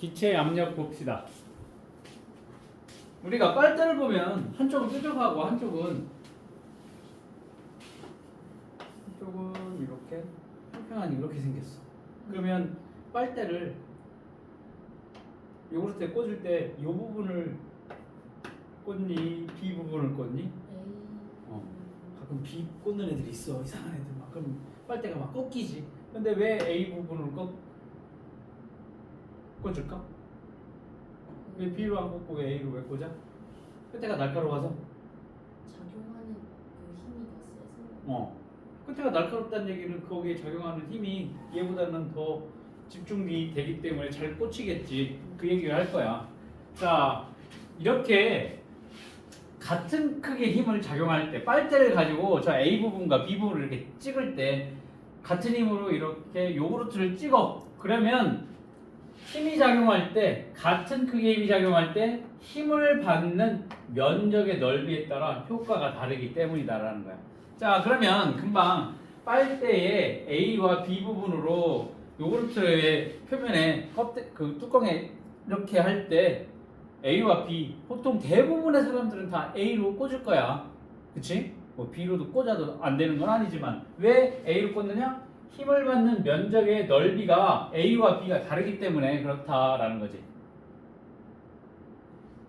기체 압력 봅시다. 우리가 빨대를 보면 한쪽은 뾰족하고 한쪽은 이렇게 평평하니 이렇게 생겼어. 그러면 빨대를 요구르트에 꽂을 때 이 부분을 꽂니? B 부분을 꽂니? 가끔 B 꽂는 애들이 있어. 이상한 애들 막. 그럼 빨대가 막 꺾이지. 근데 왜 A 부분을 꽂을까? 왜 B로 안 꽂고 왜 A로 왜 꽂아? 끝에가 날카로워서? 작용하는 그 힘이 더 세서. 끝에가 날카롭다는 얘기는 거기에 작용하는 힘이 얘보다는 더 집중이 되기 때문에 잘 꽂히겠지. 그 얘기를 할 거야. 자, 이렇게 같은 크기의 힘을 작용할 때 빨대를 가지고 저 A 부분과 B 부분을 이렇게 찍을 때 같은 힘으로 이렇게 요구르트를 찍어. 그러면 힘이 작용할 때 같은 크기의 힘이 작용할 때 힘을 받는 면적의 넓이에 따라 효과가 다르기 때문이다라는 거야. 자, 그러면 금방 빨대의 A와 B 부분으로 요구르트의 표면에 그 뚜껑에 이렇게 할 때 A와 B 보통 대부분의 사람들은 다 A로 꽂을 거야. 그치? 뭐 B로도 꽂아도 안 되는 건 아니지만 왜 A로 꽂느냐? 힘을 받는 면적의 넓이가 A와 B가 다르기 때문에 그렇다라는 거지.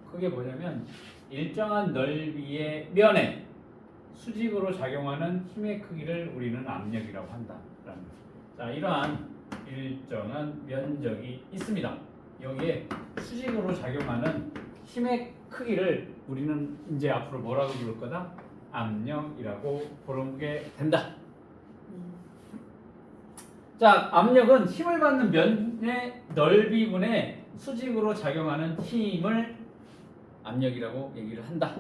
그게 뭐냐면 일정한 넓이의 면에 수직으로 작용하는 힘의 크기를 우리는 압력이라고 한다라는 거죠. 자, 이러한 일정한 면적이 있습니다. 여기에 수직으로 작용하는 힘의 크기를 우리는 이제 앞으로 뭐라고 부를 거다? 압력이라고 부르게 된다. 자, 압력은 힘을 받는 면의 넓이분의 수직으로 작용하는 힘을 압력이라고 얘기를 한다.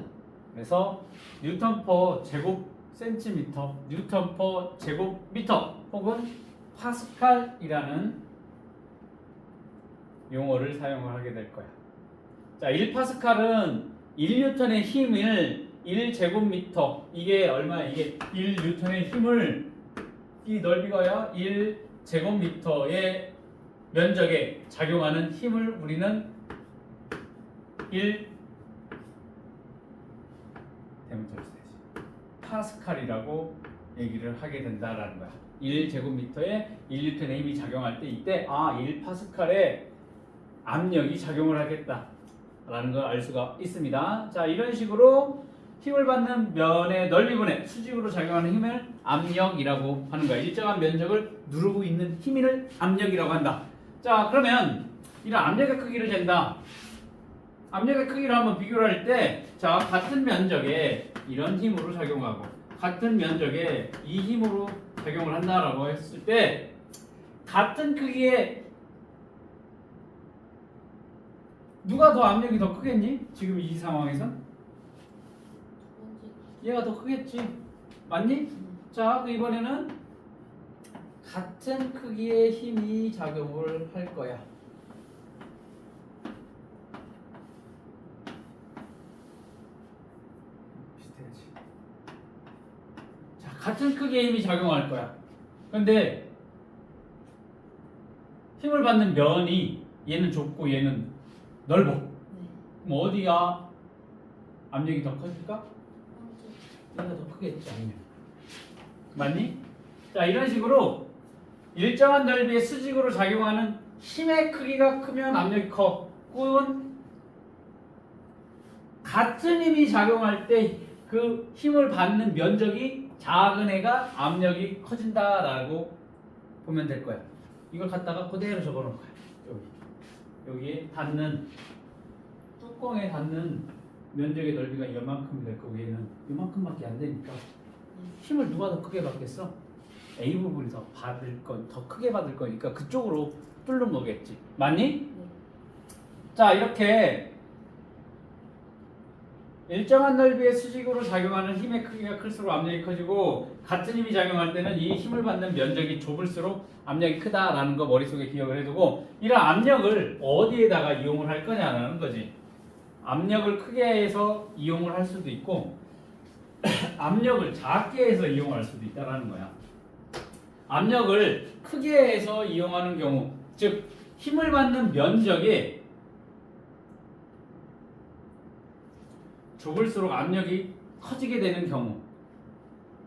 그래서 뉴턴 퍼 제곱 센티미터, 뉴턴 퍼 제곱 미터 혹은 파스칼이라는 용어를 사용을 하게 될 거야. 자, 1파스칼은 1뉴턴의 힘을 1제곱미터, 이게 얼마야? 이게 1뉴턴의 힘을 이 넓이가야 1제곱미터의 면적에 작용하는 힘을 우리는 1 파스칼이라고 얘기를 하게 된다라는 거야. 1제곱미터에 1뉴턴의 힘이 작용할 때 이때 1파스칼의 압력이 작용을 하겠다라는 걸 알 수가 있습니다. 자, 이런 식으로 힘을 받는 면의 넓이분의 수직으로 작용하는 힘을 압력이라고 하는 거야. 일정한 면적을 누르고 있는 힘을 압력이라고 한다. 자, 그러면 이런 압력의 크기를 잰다. 압력의 크기를 한번 비교를 할 때, 자, 같은 면적에 이런 힘으로 작용하고 같은 면적에 이 힘으로 작용을 한다라고 했을 때 같은 크기의 누가 더 압력이 더 크겠니? 지금 이 상황에서 얘가 더 크겠지. 맞니? 자, 그 이번에는 같은 크기의 힘이 작용을 할 거야. 비슷해야지. 자, 같은 크기의 힘이 작용할 거야. 근데 힘을 받는 면이 얘는 좁고 얘는 넓어. 그럼 어디가 압력이 더 커질까? 얘가 더 크겠지, 압력. 맞니? 자, 이런 식으로 일정한 넓이의 수직으로 작용하는 힘의 크기가 크면 압력이 커. 혹은 같은 힘이 작용할 때 그 힘을 받는 면적이 작은 애가 압력이 커진다라고 보면 될 거야. 이걸 갖다가 그대로 적어놓을 거야. 여기에 닿는 뚜껑에 닿는 면적의 넓이가 이만큼이 될 거고 얘는 이만큼밖에 안 되니까 힘을 누가 더 크게 받겠어? A 부분이 더 크게 받을 거니까 그쪽으로 뚫는 거겠지. 맞니? 자, 이렇게 일정한 넓이의 수직으로 작용하는 힘의 크기가 클수록 압력이 커지고 같은 힘이 작용할 때는 이 힘을 받는 면적이 좁을수록 압력이 크다라는 거 머릿속에 기억을 해두고 이런 압력을 어디에다가 이용을 할 거냐라는 거지. 압력을 크게 해서 이용을 할 수도 있고 압력을 작게 해서 이용할 수도 있다라는 거야. 압력을 크게 해서 이용하는 경우, 즉 힘을 받는 면적이 좁을수록 압력이 커지게 되는 경우.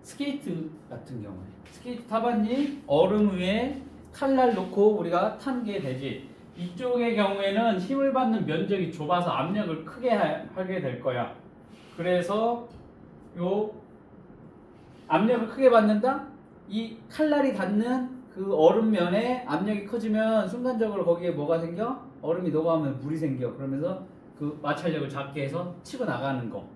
스케이트 같은 경우에 스케이트 타봤니? 얼음 위에 칼날 놓고 우리가 탄 게 되지. 이쪽의 경우에는 힘을 받는 면적이 좁아서 압력을 크게 하게 될 거야. 그래서 요 압력을 크게 받는다? 이 칼날이 닿는 그 얼음면에 압력이 커지면 순간적으로 거기에 뭐가 생겨? 얼음이 녹아오면 물이 생겨. 그러면서 그 마찰력을 작게 해서 치고 나가는 거.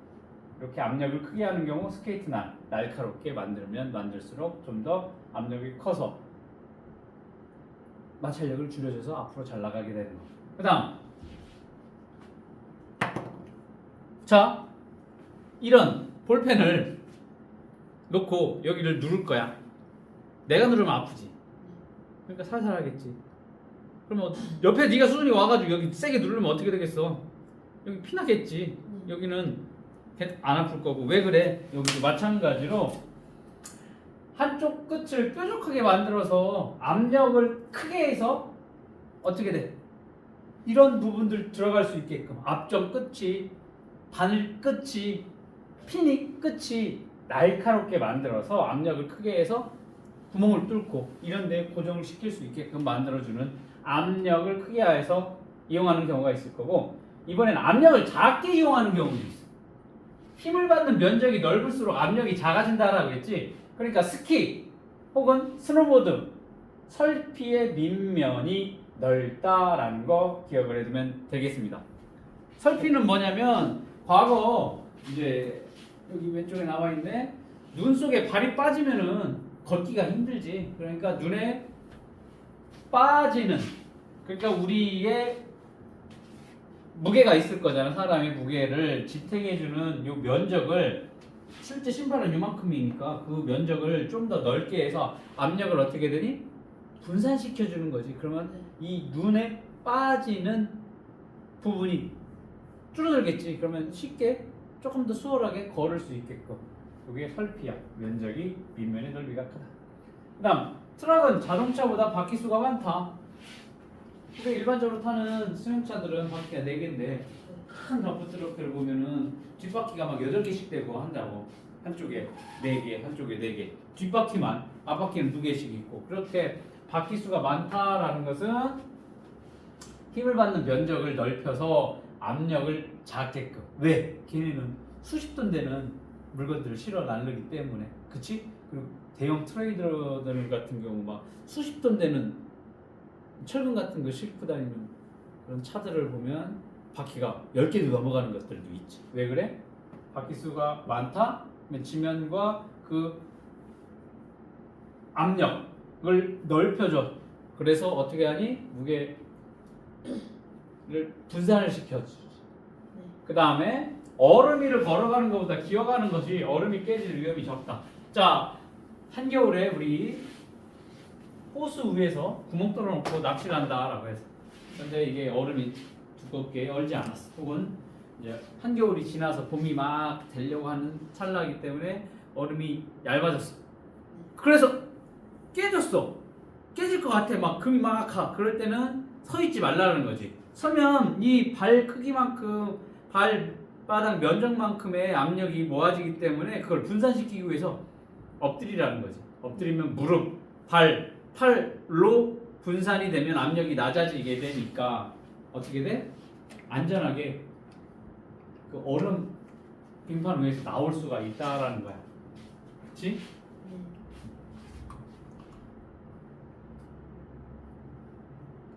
이렇게 압력을 크게 하는 경우 스케이트날 날카롭게 만들면 만들수록 좀 더 압력이 커서 마찰력을 줄여줘서 앞으로 잘 나가게 되는 거. 그 다음 자 이런 볼펜을 놓고 여기를 누를 거야. 내가 누르면 아프지. 그러니까 살살 하겠지. 그러면 옆에 네가 수준이 와가지고 여기 세게 누르면 어떻게 되겠어? 여기 피나겠지. 여기는 안 아플 거고. 왜 그래? 여기도 마찬가지로 한쪽 끝을 뾰족하게 만들어서 압력을 크게 해서 어떻게 돼? 이런 부분들 들어갈 수 있게끔 앞점 끝이 바늘 끝이 피닉 끝이 날카롭게 만들어서 압력을 크게 해서 구멍을 뚫고 이런 데 고정을 시킬 수 있게끔 만들어주는 압력을 크게 해서 이용하는 경우가 있을 거고, 이번엔 압력을 작게 이용하는 경우도 있어. 힘을 받는 면적이 넓을수록 압력이 작아진다라고 했지. 그러니까 스키 혹은 스노보드 설피의 밑면이 넓다라는 거 기억을 해두면 되겠습니다. 설피는 뭐냐면 과거 이제 여기 왼쪽에 나와 있네. 눈 속에 발이 빠지면은 걷기가 힘들지. 그러니까 눈에 빠지는, 그러니까 우리의 무게가 있을 거잖아. 사람의 무게를 지탱해주는 요 면적을, 실제 신발은 요만큼이니까 그 면적을 좀 더 넓게 해서 압력을 어떻게 되니? 분산시켜주는 거지. 그러면 이 눈에 빠지는 부분이 줄어들겠지. 그러면 쉽게 조금 더 수월하게 걸을 수 있게끔. 이게 설피야. 면적이 밑면의 넓이가 크다. 그 다음 트럭은 자동차보다 바퀴수가 많다. 우리가 일반적으로 타는 승용차들은 바퀴가 4개인데 큰 덤프 트럭들을 보면은 뒷바퀴가 막 8개씩 되고 한다고. 한쪽에 4개, 한쪽에 4개. 뒷바퀴만, 앞바퀴는 2개씩 있고. 그렇게 바퀴수가 많다라는 것은 힘을 받는 면적을 넓혀서 압력을 작게끔. 왜? 걔네는 수십 톤 되는 물건들을 실어 나르기 때문에. 그치? 그리고 대형 트레이더들 같은 경우 막 수십 톤 되는 철근 같은 거 싣고 다니는 그런 차들을 보면 바퀴가 10개도 넘어가는 것들도 있지. 왜 그래? 바퀴수가 많다? 지면과 그 압력을 넓혀줘. 그래서 어떻게 하니? 무게를 분산을 시켜주지. 그 다음에 얼음 위를 걸어가는 것보다 기어가는 것이 얼음이 깨질 위험이 적다. 자, 한겨울에 우리 호수 위에서 구멍 뚫어놓고 낚시를 한다라고 해서, 근데 이게 얼음이 두껍게 얼지 않았어. 혹은 이제 한겨울이 지나서 봄이 막 되려고 하는 찰나이기 때문에 얼음이 얇아졌어. 그래서 깨졌어. 깨질 것 같아. 막 금이 막 가. 그럴 때는 서 있지 말라는 거지. 서면 이 발 크기만큼, 발바닥 면적만큼의 압력이 모아지기 때문에 그걸 분산시키기 위해서 엎드리라는 거지. 엎드리면 무릎, 팔로 분산이 되면 압력이 낮아지게 되니까 어떻게 돼? 안전하게 그 얼음 빙판 위에서 나올 수가 있다라는 거야. 그렇지?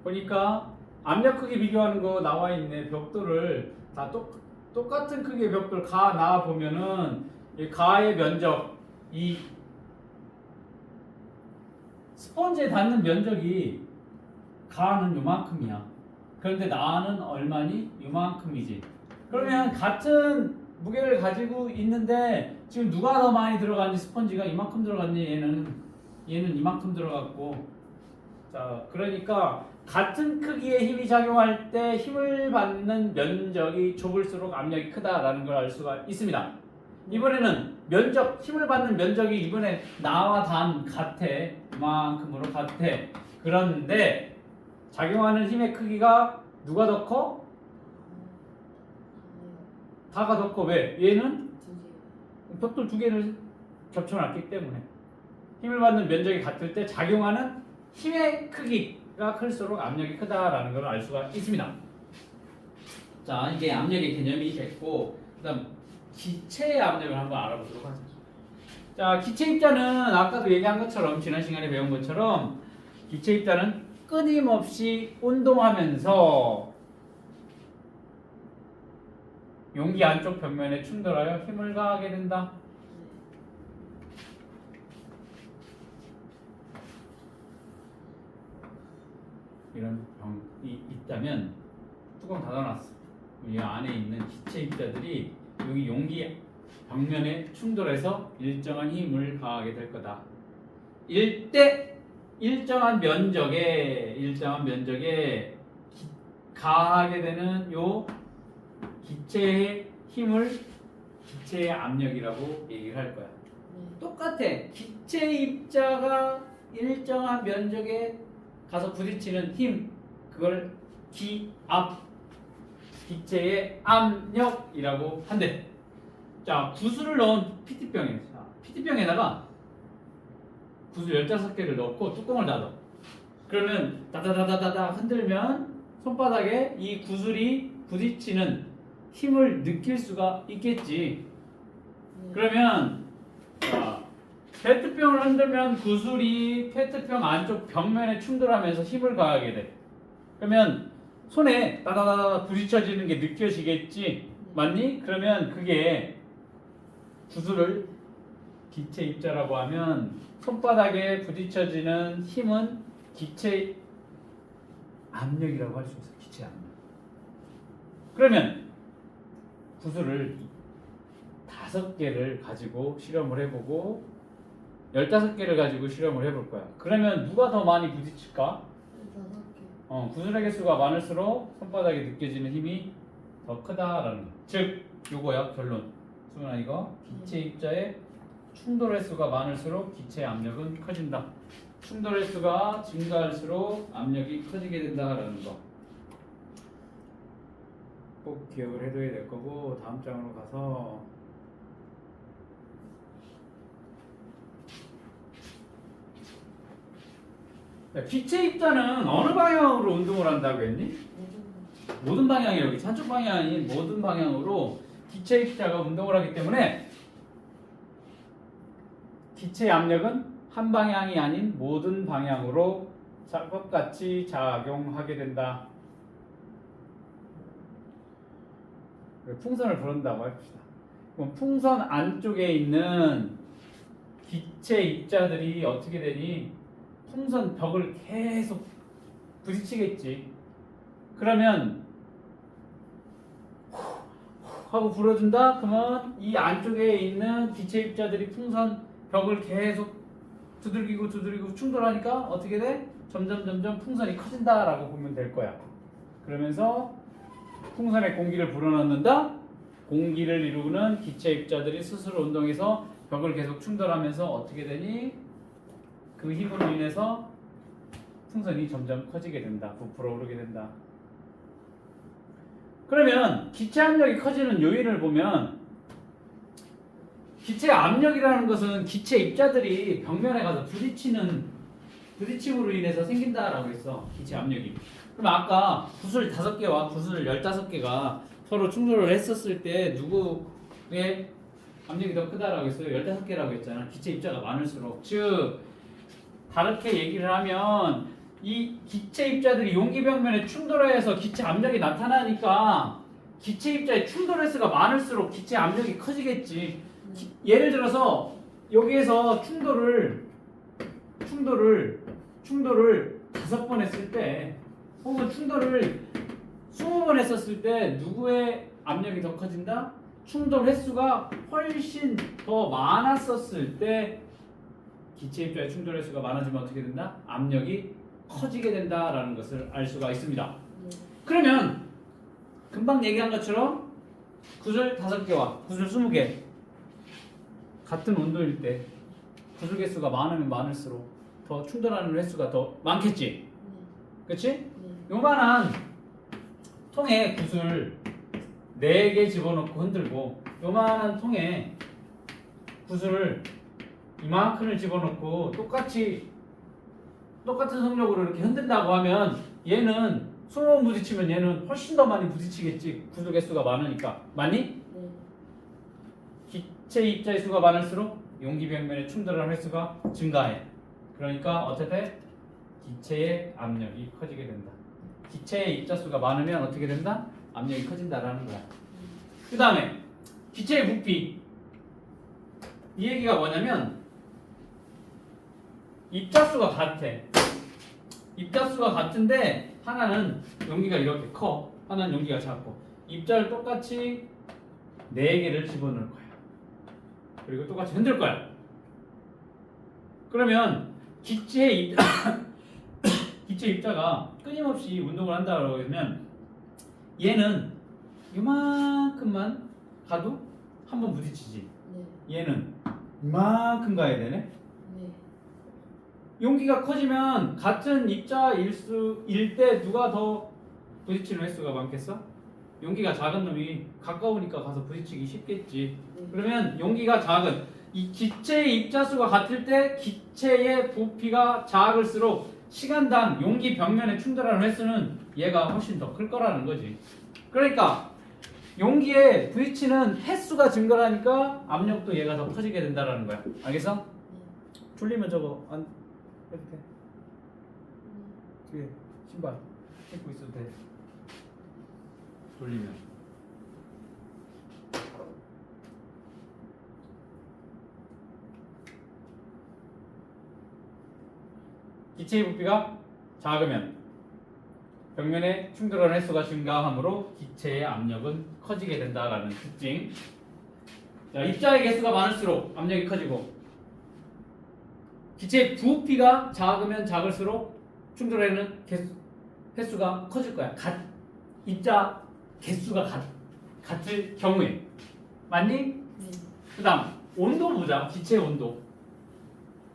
보니까 압력 크기 비교하는 거 나와 있네. 벽돌을 다 똑같은 크기의 벽돌 가 나와 보면은 이 가의 면적, 이 스펀지에 닿는 면적이 가는 요만큼이야. 그런데 나는 얼마니? 요만큼이지. 그러면 같은 무게를 가지고 있는데 지금 누가 더 많이 들어갔니? 스펀지가 이만큼 들어갔니? 얘는 이만큼 들어갔고. 자, 그러니까 같은 크기의 힘이 작용할 때 힘을 받는 면적이 좁을수록 압력이 크다라는 걸 알 수가 있습니다. 이번에는 면적, 힘을 받는 면적이 이번에 나와 단 같아. 이만큼으로 같아. 그런데 작용하는 힘의 크기가 누가 더 커? 다가 더 커. 왜? 얘는 두 개. 벽돌 두 개를 겹쳐놨기 때문에 힘을 받는 면적이 같을 때 작용하는 힘의 크기가 클수록 압력이 크다라는 걸 알 수가 있습니다. 자, 이게 압력의 개념이 됐고, 그다음 기체의 압력을 한번 알아보도록 하죠. 자, 기체 입자는 아까도 얘기한 것처럼 지난 시간에 배운 것처럼 기체 입자는 끊임없이 운동하면서 용기 안쪽 벽면에 충돌하여 힘을 가하게 된다. 이런 병이 있다면 뚜껑 닫아놨어. 이 안에 있는 기체 입자들이 여기 용기 벽면에 충돌해서 일정한 힘을 가하게 될 거다. 일때 일정한 면적에 가하게 되는 요 기체의 힘을 기체의 압력이라고 얘기를 할 거야. 똑같아. 기체 입자가 일정한 면적에 가서 부딪히는 힘, 그걸 기압, 기체의 압력이라고 한대. 자, 구슬을 넣은 PT병에, PT병에다가 구슬 15개를 넣고 뚜껑을 닫아. 그러면 다다다다다다 흔들면 손바닥에 이 구슬이 부딪히는 힘을 느낄 수가 있겠지. 그러면 자, 페트병을 흔들면 구슬이 페트병 안쪽 벽면에 충돌하면서 힘을 가하게 돼. 그러면 손에 따다다다 부딪혀지는 게 느껴지겠지? 맞니? 그러면 그게 구슬을 기체 입자라고 하면 손바닥에 부딪혀지는 힘은 기체 압력이라고 할 수 있어. 기체 압력. 그러면 구슬을 5개를 가지고 실험을 해보고 15개를 가지고 실험을 해볼 거야. 그러면 누가 더 많이 부딪힐까? 5개. 구슬의 개수가 많을수록 손바닥에 느껴지는 힘이 더 크다라는 거. 즉 요거야 결론. 수근아 이거 기체 입자의 충돌 횟수가 많을수록 기체 압력은 커진다. 충돌 횟수가 증가할수록 압력이 커지게 된다라는 거. 꼭 기억을 해둬야 될 거고 다음 장으로 가서 기체 입자는 어느 방향으로 운동을 한다고 했니? 모든 방향이 여기 한쪽 방향이 아닌 모든 방향으로 기체 입자가 운동을 하기 때문에 기체 압력은 한 방향이 아닌 모든 방향으로 똑같이 작용하게 된다. 풍선을 부른다고 합시다. 그럼 풍선 안쪽에 있는 기체 입자들이 어떻게 되니? 풍선 벽을 계속 부딪히겠지. 그러면 하고 불어준다? 그러면 이 안쪽에 있는 기체 입자들이 풍선 벽을 계속 두들기고 충돌하니까 어떻게 돼? 점점 풍선이 커진다라고 보면 될 거야. 그러면서 풍선에 공기를 불어넣는다? 공기를 이루는 기체 입자들이 스스로 운동해서 벽을 계속 충돌하면서 어떻게 되니? 그 힘으로 인해서 풍선이 점점 커지게 된다. 부풀어 오르게 된다. 그러면 기체 압력이 커지는 요인을 보면 기체 압력이라는 것은 기체 입자들이 벽면에 가서 부딪힘으로 인해서 생긴다라고 했어. 기체 압력이. 그럼 아까 구슬 5개와 구슬 15개가 서로 충돌을 했었을 때 누구의 압력이 더 크다라고 했어요? 15개라고 했잖아. 기체 입자가 많을수록. 즉 다르게 얘기를 하면 이 기체 입자들이 용기 벽면에 충돌해서 기체 압력이 나타나니까 기체 입자의 충돌 횟수가 많을수록 기체 압력이 커지겠지. 예를 들어서 여기에서 충돌을 5번 했을 때 혹은 충돌을 20번 했었을 때 누구의 압력이 더 커진다? 충돌 횟수가 훨씬 더 많았었을 때 기체 입자의 충돌 횟수가 많아지면 어떻게 된다? 압력이 커지게 된다라는 것을 알 수가 있습니다. 그러면 금방 얘기한 것처럼 구슬 5개와 구슬 20개 같은 온도일 때 구슬 개수가 많으면 많을수록 더 충돌하는 횟수가 더 많겠지. 그렇지? 요만한 통에 붓을 4개 집어넣고 흔들고 요만한 통에 붓을 이만큼을 집어넣고 똑같은 속력으로 이렇게 흔든다고 하면 얘는 20번 부딪히면 얘는 훨씬 더 많이 부딪히겠지. 구조 개수가 많으니까. 맞니? 네. 기체 입자의 수가 많을수록 용기 벽면에 충돌하는 횟수가 증가해. 그러니까 어떻게 돼? 기체의 압력이 커지게 된다. 기체의 입자 수가 많으면 어떻게 된다? 압력이 커진다라는 거야. 그 다음에 기체의 부피. 이 얘기가 뭐냐면 입자 수가 같아. 입자 수가 같은데 하나는 용기가 이렇게 커. 하나는 용기가 작고. 입자를 똑같이 4개를 집어넣을 거야. 그리고 똑같이 흔들 거야. 그러면 기체 입자가 끊임없이 운동을 한다고 하면 얘는 이만큼만 가도 한 번 부딪히지. 네. 얘는 이만큼 가야 되네. 네. 용기가 커지면 같은 입자일 때 누가 더 부딪히는 횟수가 많겠어? 용기가 작은 놈이 가까우니까 가서 부딪히기 쉽겠지. 네. 그러면 용기가 작은 이 기체의 입자수가 같을 때 기체의 부피가 작을수록 시간당 용기 벽면에 충돌하는 횟수는 얘가 훨씬 더 클 거라는 거지. 그러니까 용기에 부딪히는 횟수가 증가하니까 압력도 얘가 더 커지게 된다라는 거야. 알겠어? 졸리면 저거 안 해도 돼. 뒤에 신발 신고 있어도 돼. 졸리면. 기체의 부피가 작으면 벽면에 충돌하는 횟수가 증가하므로 기체의 압력은 커지게 된다라는 특징. 자, 입자의 개수가 많을수록 압력이 커지고 기체의 부피가 작으면 작을수록 충돌하는 횟수가 커질 거야. 입자 개수가 같을 경우에. 맞니? 네. 그 다음 온도 보자. 기체의 온도.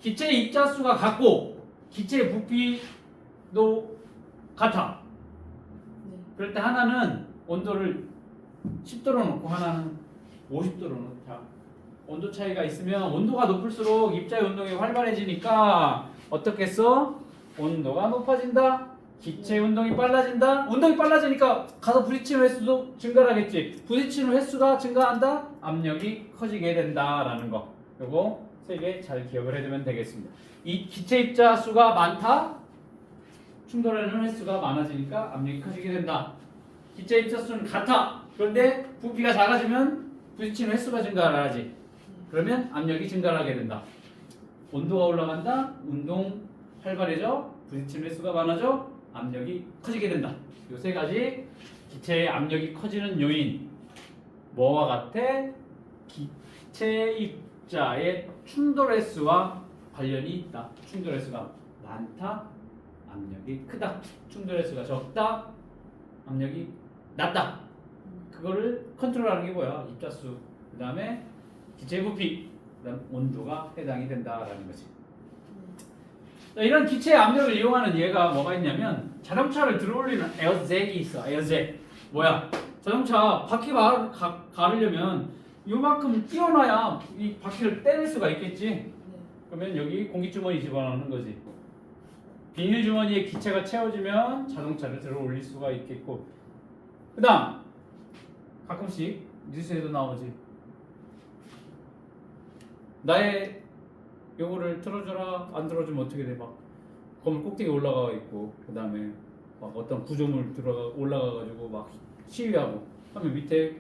기체의 입자수가 같고 기체의 부피도 같아. 네. 그럴 때 하나는 온도를 10도로 놓고 하나는 50도로 놓자. 온도 차이가 있으면 온도가 높을수록 입자의 운동이 활발해지니까 어떻게 써? 온도가 높아진다. 기체의 운동이 빨라진다. 운동이 빨라지니까 가서 부딪히는 횟수도 증가하겠지. 부딪히는 횟수가 증가한다. 압력이 커지게 된다라는 거. 요거 3개 잘 기억을 해두면 되겠습니다. 이 기체 입자 수가 많다. 충돌하는 횟수가 많아지니까 압력이 커지게 된다. 기체 입자 수는 같아. 그런데 부피가 작아지면 부딪히는 횟수가 증가하지. 그러면 압력이 증가하게 된다. 온도가 올라간다. 운동 활발해져. 부딪히는 횟수가 많아져. 압력이 커지게 된다. 이 3가지 기체의 압력이 커지는 요인. 뭐와 같아? 기체 입자의 충돌 횟수와 관련이 있다. 충돌 횟수가 많다. 압력이 크다. 충돌 횟수가 적다. 압력이 낮다. 그거를 컨트롤하는 게 뭐야? 입자수. 그 다음에 기체 부피. 그 다음 온도가 해당이 된다라는 거지. 자, 이런 기체의 압력을 이용하는 예가 뭐가 있냐면 자동차를 들어올리는 에어잭이 있어. 에어잭. 뭐야? 자동차 바퀴 가르려면 요만큼 띄워놔야 이 바퀴를 떼낼 수가 있겠지. 네. 그러면 여기 공기주머니 집어넣는 거지. 비닐 주머니에 기체가 채워지면 자동차를 들어 올릴 수가 있겠고. 그 다음 가끔씩 뉴스에도 나오지. 나의 요거를 틀어줘라. 안 들어주면 어떻게 돼? 막 건물 꼭대기 올라가 있고 그 다음에 막 어떤 구조물 올라가가지고 막 시위하고 하면 밑에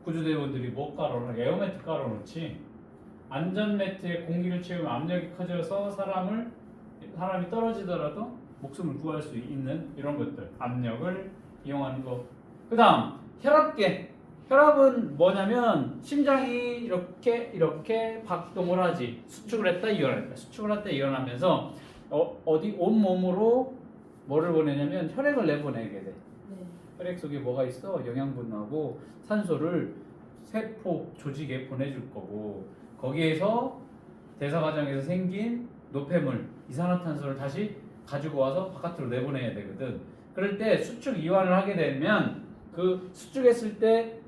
구조대원들이 뭐 깔아놓나? 에어매트 깔아놓지. 안전매트에 공기를 채우면 압력이 커져서 사람이 떨어지더라도 목숨을 구할 수 있는 이런 것들. 압력을 이용하는 거. 그 다음 혈압계. 혈압은 뭐냐면 심장이 이렇게 박동을 하지. 수축을 했다 이완했다. 수축을 했다 이완하면서 어디 온몸으로 뭐를 보내냐면 혈액을 내보내게 돼. 네. 혈액 속에 뭐가 있어? 영양분하고 산소를 세포 조직에 보내줄 거고 거기에서 대사 과정에서 생긴 노폐물, 이산화탄소를 다시 가지고 와서 바깥으로 내보내야 되거든. 그럴 때 수축 이완을 하게 되면 그 수축했을 때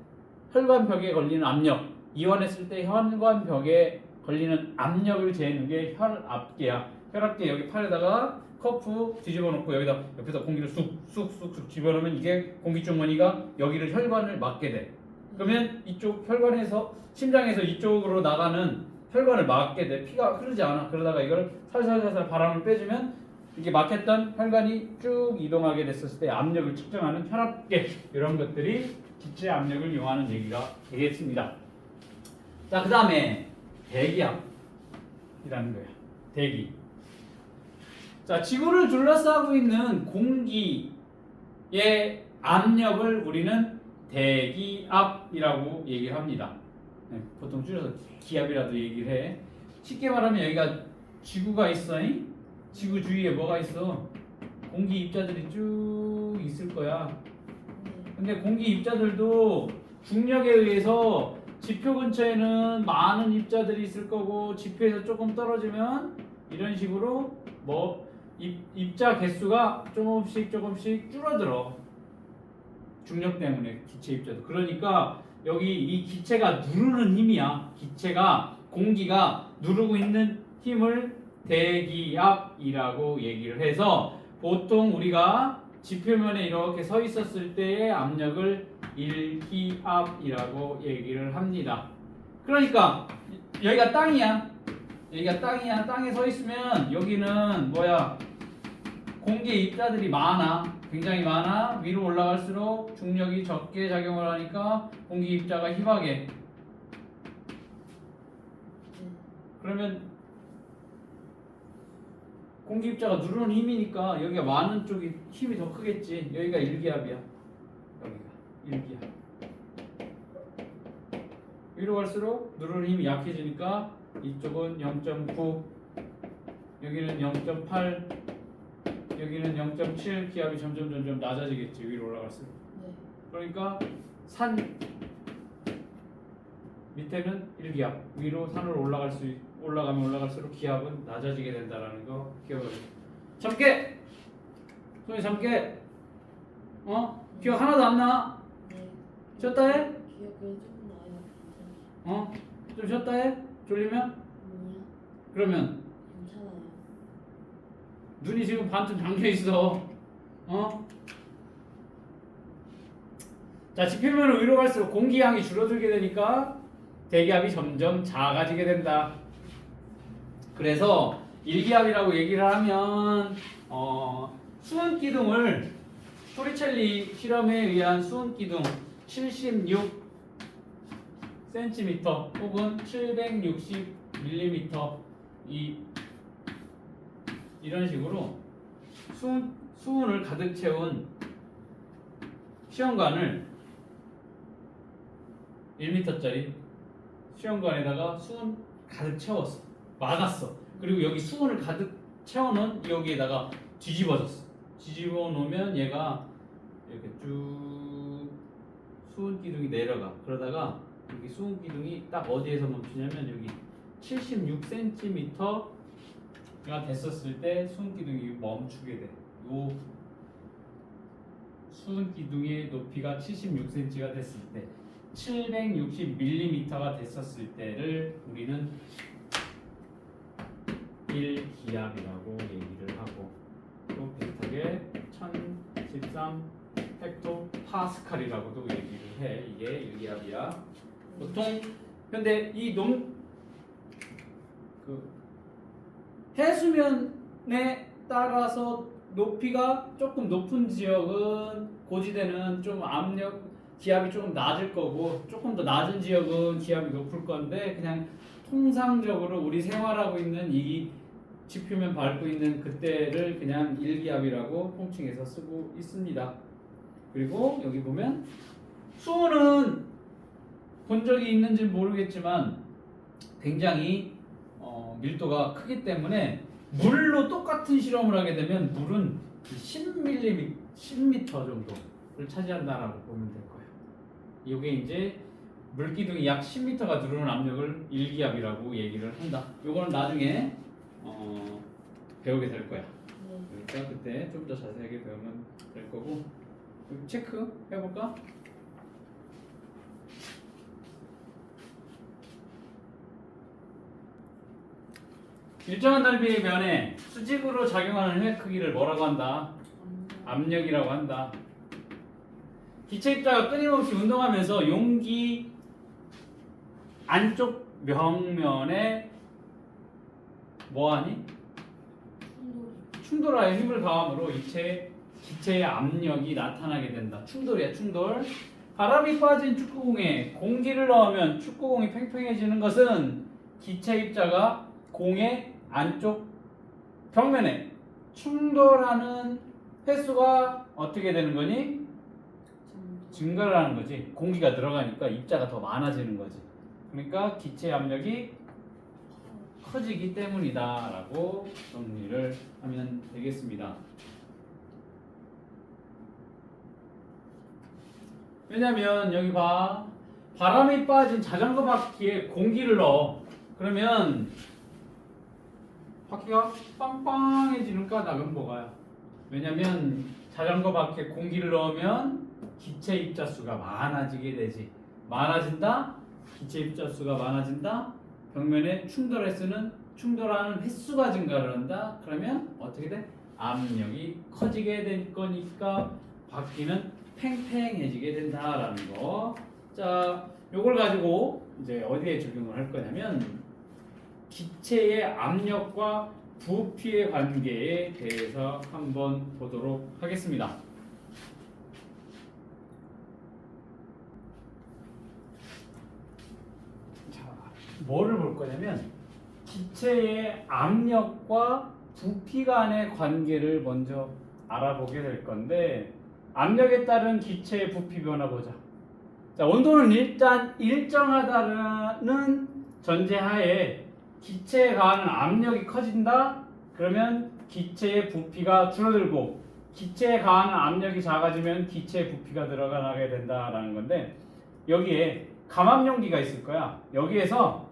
혈관벽에 걸리는 압력, 이완했을 때 혈관벽에 걸리는 압력을 재는 게 혈압계야. 혈압계 여기 팔에다가 커프 뒤집어 놓고 여기다 옆에다 공기를 쑥쑥쑥쑥 집어넣으면 이게 공기주머니가 여기를 혈관을 막게 돼. 그러면 이쪽 혈관에서 심장에서 이쪽으로 나가는 혈관을 막게 돼. 피가 흐르지 않아. 그러다가 이걸 살살살살 바람을 빼주면 이게 막혔던 혈관이 쭉 이동하게 됐었을 때 압력을 측정하는 혈압계 이런 것들이 기체 압력을 이용하는 얘기가 되겠습니다. 자, 그 다음에 대기압이라는 거예요. 대기. 자, 지구를 둘러싸고 있는 공기의 압력을 우리는 대기압이라고 얘기를 합니다. 네, 보통 줄여서 기압이라도 얘기를 해. 쉽게 말하면 여기가 지구가 있어. 지구 주위에 뭐가 있어? 공기 입자들이 쭉 있을 거야. 근데 공기 입자들도 중력에 의해서 지표 근처에는 많은 입자들이 있을 거고 지표에서 조금 떨어지면 이런 식으로 뭐 입자 개수가 조금씩 줄어들어. 중력 때문에 기체 입자도. 그러니까 여기 이 기체가 누르는 힘이야. 기체가 공기가 누르고 있는 힘을 대기압이라고 얘기를 해서 보통 우리가 지표면에 이렇게 서 있었을 때의 압력을 일기압이라고 얘기를 합니다. 그러니까 여기가 땅이야. 여기가 땅이야. 땅에 서 있으면 여기는 뭐야? 공기 입자들이 많아. 굉장히 많아. 위로 올라갈수록 중력이 적게 작용을 하니까 공기 입자가 희박해. 그러면 공기 입자가 누르는 힘이니까 여기가 많은 쪽이 힘이 더 크겠지. 여기가 일기압이야. 여기가 일기압. 위로 갈수록 누르는 힘이 약해지니까 이쪽은 0.9, 여기는 0.8, 여기는 0.7 기압이 점점 낮아지겠지. 위로 올라갈수록. 그러니까 산 밑에는 일기압, 위로 산으로 올라가면 올라갈수록 기압은 낮아지게 된다라는 거 기억을 해. 참깨! 손이 참깨! 기억 하나도 안 나? 쉬었다 해? 기억이 조금 나요. 좀 쉬었다 해? 졸리면? 아니요. 그러면 괜찮아요. 눈이 지금 반쯤 잠겨 있어. 자, 지표면을 위로 갈수록 공기양이 줄어들게 되니까 대기압이 점점 작아지게 된다. 그래서 일기압이라고 얘기를 하면 수은 기둥을 토리첼리 실험에 의한 수은 기둥 76cm 혹은 760mm 이런 식으로 수은을 가득 채운 시험관을 1m짜리 시험관에다가 수은 가득 채웠어. 막았어. 그리고 여기 수은을 가득 채워놓은 여기에다가 뒤집어졌어. 뒤집어 놓으면 얘가 이렇게 쭉 수은 기둥이 내려가. 그러다가 여기 수은 기둥이 딱 어디에서 멈추냐면 여기 76cm가 됐었을 때 수은 기둥이 멈추게 돼. 요 수은 기둥의 높이가 76cm가 됐을 때 760mm가 됐었을 때를 우리는 1기압이라고 얘기를 하고 또 비슷하게 1013 헥토파스칼이라고도 얘기를 해. 이게 1기압이야. 보통 근데 이 해수면에 따라서 높이가 조금 높은 지역은 고지대는 좀 압력 기압이 조금 낮을 거고 조금 더 낮은 지역은 기압이 높을 건데 그냥 통상적으로 우리 생활하고 있는 이 지표면 밟고 있는 그때를 그냥 일기압이라고 통칭해서 쓰고 있습니다. 그리고 여기 보면 수은은 본 적이 있는지 모르겠지만 굉장히 밀도가 크기 때문에 물로 똑같은 실험을 하게 되면 물은 10m 정도를 차지한다라고 보면 될 거예요. 이게 이제 물기둥이 약 10m가 누르는 압력을 일기압이라고 얘기를 한다. 요거는 나중에 배우게 될 거야. 네. 그러니까 그때 좀 더 자세하게 배우면 될 거고 체크 해볼까? 일정한 넓이의 면에 수직으로 작용하는 획 크기를 뭐라고 한다? 압력이라고 한다. 기체 입자가 끊임없이 운동하면서 용기 안쪽 벽면에 뭐하니? 충돌하여 힘을 가함으로 기체의 압력이 나타나게 된다. 충돌이야, 충돌. 바람이 빠진 축구공에 공기를 넣으면 축구공이 팽팽해지는 것은 기체 입자가 공의 안쪽 벽면에 충돌하는 횟수가 어떻게 되는 거니? 증가를 하는 거지. 공기가 들어가니까 입자가 더 많아지는 거지. 그러니까 기체 압력이 커지기 때문이다 라고 정리를 하면 되겠습니다. 왜냐면 여기 봐, 바람이 빠진 자전거 바퀴에 공기를 넣어. 그러면 바퀴가 빵빵해지는 까닭은 뭐가요? 왜냐면 자전거 바퀴에 공기를 넣으면 기체 입자 수가 많아지게 되지. 많아진다? 기체 입자 수가 많아진다? 벽면에 충돌하는 횟수가 증가를 한다. 그러면 어떻게 돼? 압력이 커지게 될 거니까 바퀴는 팽팽해지게 된다라는 거. 자, 요걸 가지고 이제 어디에 적용을 할 거냐면 기체의 압력과 부피의 관계에 대해서 한번 보도록 하겠습니다. 뭐를 볼 거냐면 기체의 압력과 부피 간의 관계를 먼저 알아보게 될 건데 압력에 따른 기체의 부피 변화 보자. 자, 온도는 일단 일정하다는 전제하에 기체에 가하는 압력이 커진다? 그러면 기체의 부피가 줄어들고 기체에 가하는 압력이 작아지면 기체의 부피가 늘어나게 된다라는 건데 여기에 감압용기가 있을 거야. 여기에서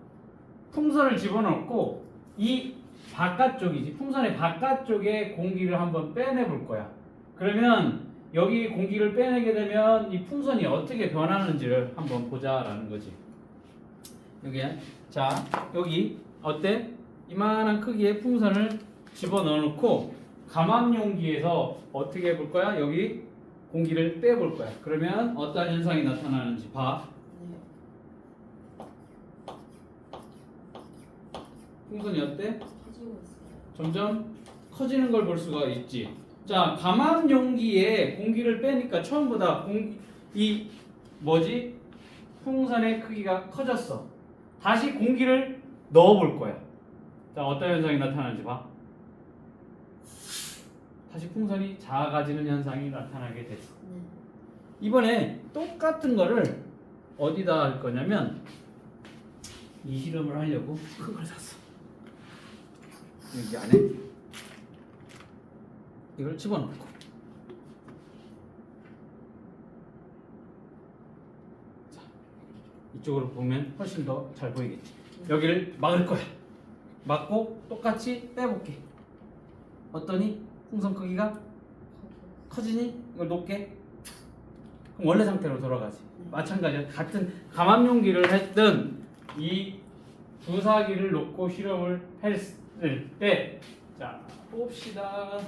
풍선을 집어넣고 이 바깥쪽이지 풍선의 바깥쪽에 공기를 한번 빼내 볼 거야. 그러면 여기 공기를 빼내게 되면 이 풍선이 어떻게 변하는지를 한번 보자라는 거지. 여기야. 자, 여기 어때? 이만한 크기의 풍선을 집어넣어 놓고 감압용기에서 어떻게 해볼 거야? 여기 공기를 빼볼 거야. 그러면 어떤 현상이 나타나는지 봐. 풍선이 어때? 커지고 있어요. 점점 커지는 걸 볼 수가 있지. 자, 감압 용기에 공기를 빼니까 처음보다 이 뭐지? 풍선의 크기가 커졌어. 다시 공기를 넣어 볼 거야. 자, 어떤 현상이 나타나는지 봐. 다시 풍선이 작아지는 현상이 나타나게 됐어. 이번에 똑같은 거를 어디다 할 거냐면 이 실험을 하려고 큰 걸 샀어. 여기 안에 이걸 집어넣고 자, 이쪽으로 보면 훨씬 더 잘 보이겠지. 여기를 막을 거야. 막고 똑같이 빼볼게. 어떠니? 풍선 크기가 커지니? 이걸 놓게. 그럼 원래 상태로 돌아가지. 마찬가지로 같은 감압용기를 했던 이 주사기를 놓고 실험을 했을 때, 자 봅시다.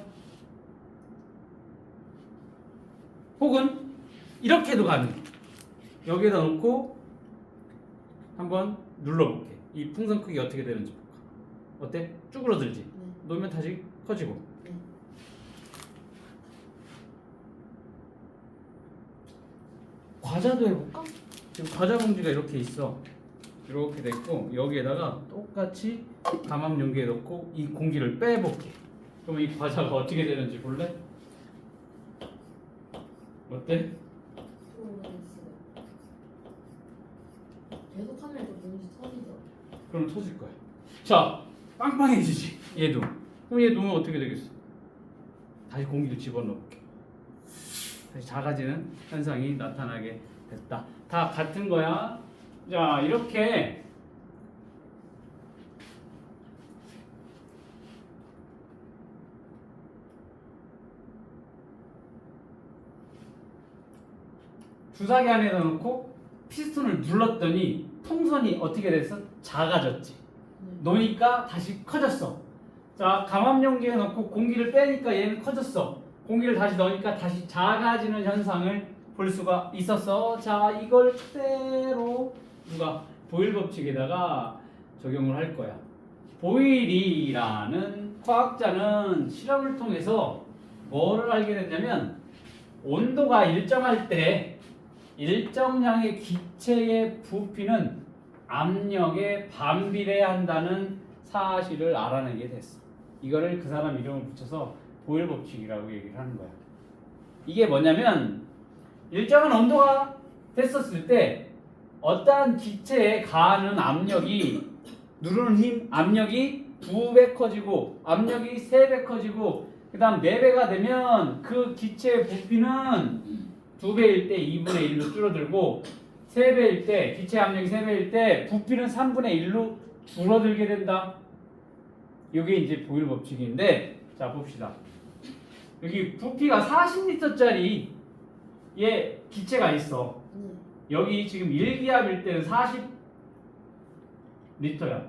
혹은 이렇게도 가능. 여기에다 놓고 한번 눌러볼게. 이 풍선 크기 어떻게 되는지 볼까. 어때? 쭈그러들지? 놓으면 다시 커지고. 과자도 해볼까? 지금 과자 봉지가 이렇게 있어. 이렇게 됐고 여기에다가 똑같이 감압 용기에 넣고 이 공기를 빼볼게. 그럼 이 과자가 어떻게 되는지 볼래? 어때? 계속 하면 또 뭔지 터지죠. 그럼 터질 거야. 자, 빵빵해지지. 얘도. 그럼 얘 놓으면 어떻게 되겠어? 다시 공기를 집어넣을게. 다시 작아지는 현상이 나타나게 됐다. 다 같은 거야. 자, 이렇게 주사기 안에 넣어놓고 피스톤을 눌렀더니 통선이 어떻게 됐어? 작아졌지. 놓으니까 다시 커졌어. 자, 감압용기에 넣고 공기를 빼니까 얘는 커졌어. 공기를 다시 넣으니까 다시 작아지는 현상을 볼 수가 있었어. 자, 이걸 그대로 누가 보일 법칙에다가 적용을 할 거야. 보일이라는 과학자는 실험을 통해서 뭐를 알게 됐냐면 온도가 일정할 때 일정량의 기체의 부피는 압력에 반비례한다는 사실을 알아내게 됐어. 이거를 그 사람 이름을 붙여서 보일 법칙이라고 얘기를 하는 거야. 이게 뭐냐면 일정한 온도가 됐었을 때 어떠한 기체에 가하는 압력이 누르는 힘, 압력이 2배 커지고 압력이 3배 커지고 그 다음 4배가 되면 그 기체의 부피는 2배일 때 2분의 1로 줄어들고 3배일 때 기체 압력이 3배일 때 부피는 3분의 1로 줄어들게 된다. 이게 이제 보일 법칙인데 자 봅시다. 여기 부피가 40리터짜리 얘 기체가 있어. 여기 지금 1기압일 때는 40리터야.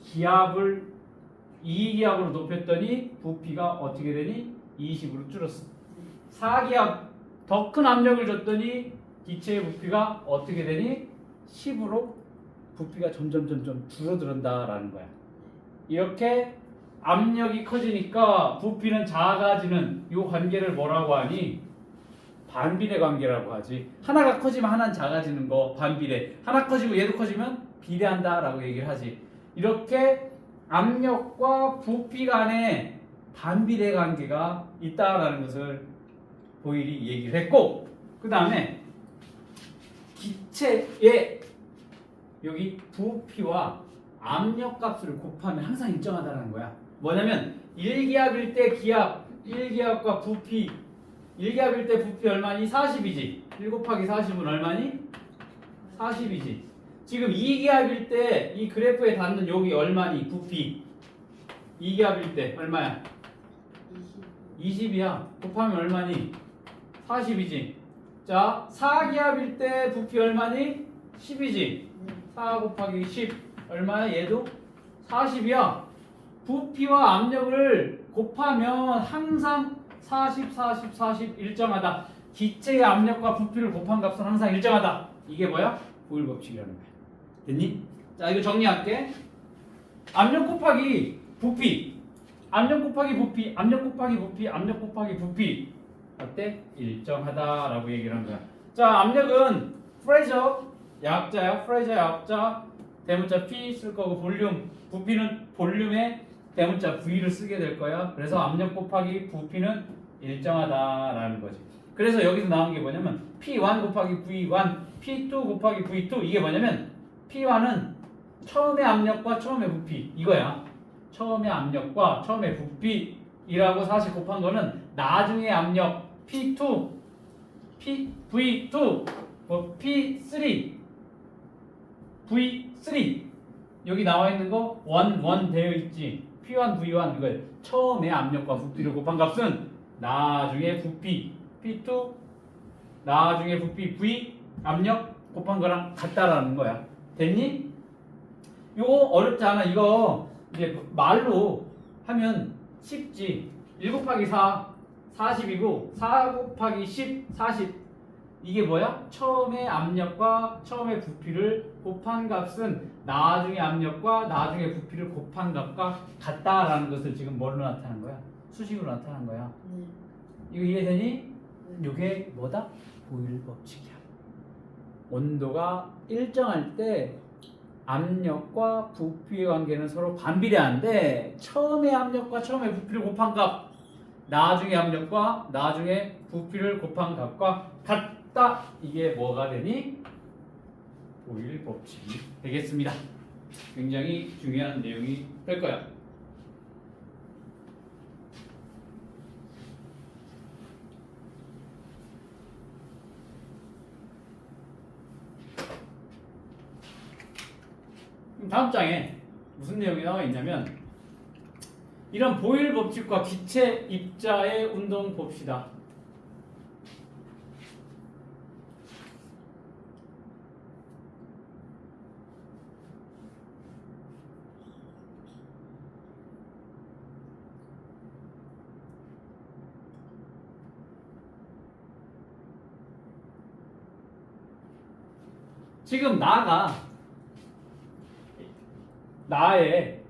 기압을 2기압으로 높였더니 부피가 어떻게 되니? 20으로 줄었어. 4기압 더 큰 압력을 줬더니 기체의 부피가 어떻게 되니? 10으로 부피가 점점 줄어든다라는 거야. 이렇게 압력이 커지니까 부피는 작아지는 이 관계를 뭐라고 하니? 반비례 관계라고 하지. 하나가 커지면 하나는 작아지는 거 반비례. 하나 커지고 얘도 커지면 비례한다라고 얘기를 하지. 이렇게 압력과 부피 간에 반비례 관계가 있다라는 것을 보일이 얘기를 했고, 그 다음에 기체의 여기 부피와 압력값을 곱하면 항상 일정하다는 거야. 뭐냐면 1기압일 때 기압, 1기압과 부피 1기압일 때 부피 얼마니? 40이지. 1 곱하기 40은 얼마니? 40이지. 지금 2기압일 때 이 그래프에 닿는 여기 얼마니? 부피 2기압일 때 얼마야? 20이야. 곱하면 얼마니? 40이지. 자, 4기압일 때 부피 얼마니? 10이지. 4 곱하기 10 얼마야? 얘도 40이야. 부피와 압력을 곱하면 항상 40, 40, 40 일정하다. 기체의 압력과 부피를 곱한 값은 항상 일정하다. 이게 뭐야? 보일 법칙이라는 거야. 됐니? 자, 이거 정리할게. 압력 곱하기 부피, 압력 곱하기 부피, 압력 곱하기 부피, 압력 곱하기 부피. 어때? 일정하다라고 얘기를 한 거야. 자, 압력은 프레셔 약자야. 프레셔 약자. 대문자 P 쓸 거고 볼륨. 부피는 볼륨에 대문자 V를 쓰게 될 거야. 그래서 압력 곱하기 부피는 일정하다라는 거지. 그래서 여기서 나온 게 뭐냐면 P1 곱하기 V1, P2 곱하기 V2. 이게 뭐냐면 P1은 처음의 압력과 처음의 부피 이거야. 처음의 압력과 처음의 부피이라고 사실 곱한 거는 나중에 압력 P2, V2, P3, V3 여기 나와 있는 거 1 되어 있지. P1, V1 이거 처음의 압력과 부피를 곱한 값은 나중에 부피 P2 나중에 부피 V 압력 곱한 거랑 같다라는 거야. 됐니? 이거 어렵지 않아. 이거 이제 말로 하면 쉽지. 1 곱하기 4 40이고 4 곱하기 10 40. 이게 뭐야? 처음의 압력과 처음의 부피를 곱한 값은 나중에 압력과 나중에 부피를 곱한 값과 같다라는 것을 지금 뭘로 나타난 거야? 수식으로 나타난 거야. 이거 이해되니? 이게 뭐다? 보일 법칙이야. 온도가 일정할 때 압력과 부피의 관계는 서로 반비례한데 처음의 압력과 처음의 부피를 곱한 값 나중에 압력과 나중에 부피를 곱한 값과 같다. 이게 뭐가 되니? 보일 법칙이 되겠습니다. 굉장히 중요한 내용이 될 거야. 다음 장에 무슨 내용이 나와 있냐면 이런 보일 법칙과 기체 입자의 운동 봅시다. 지금 나에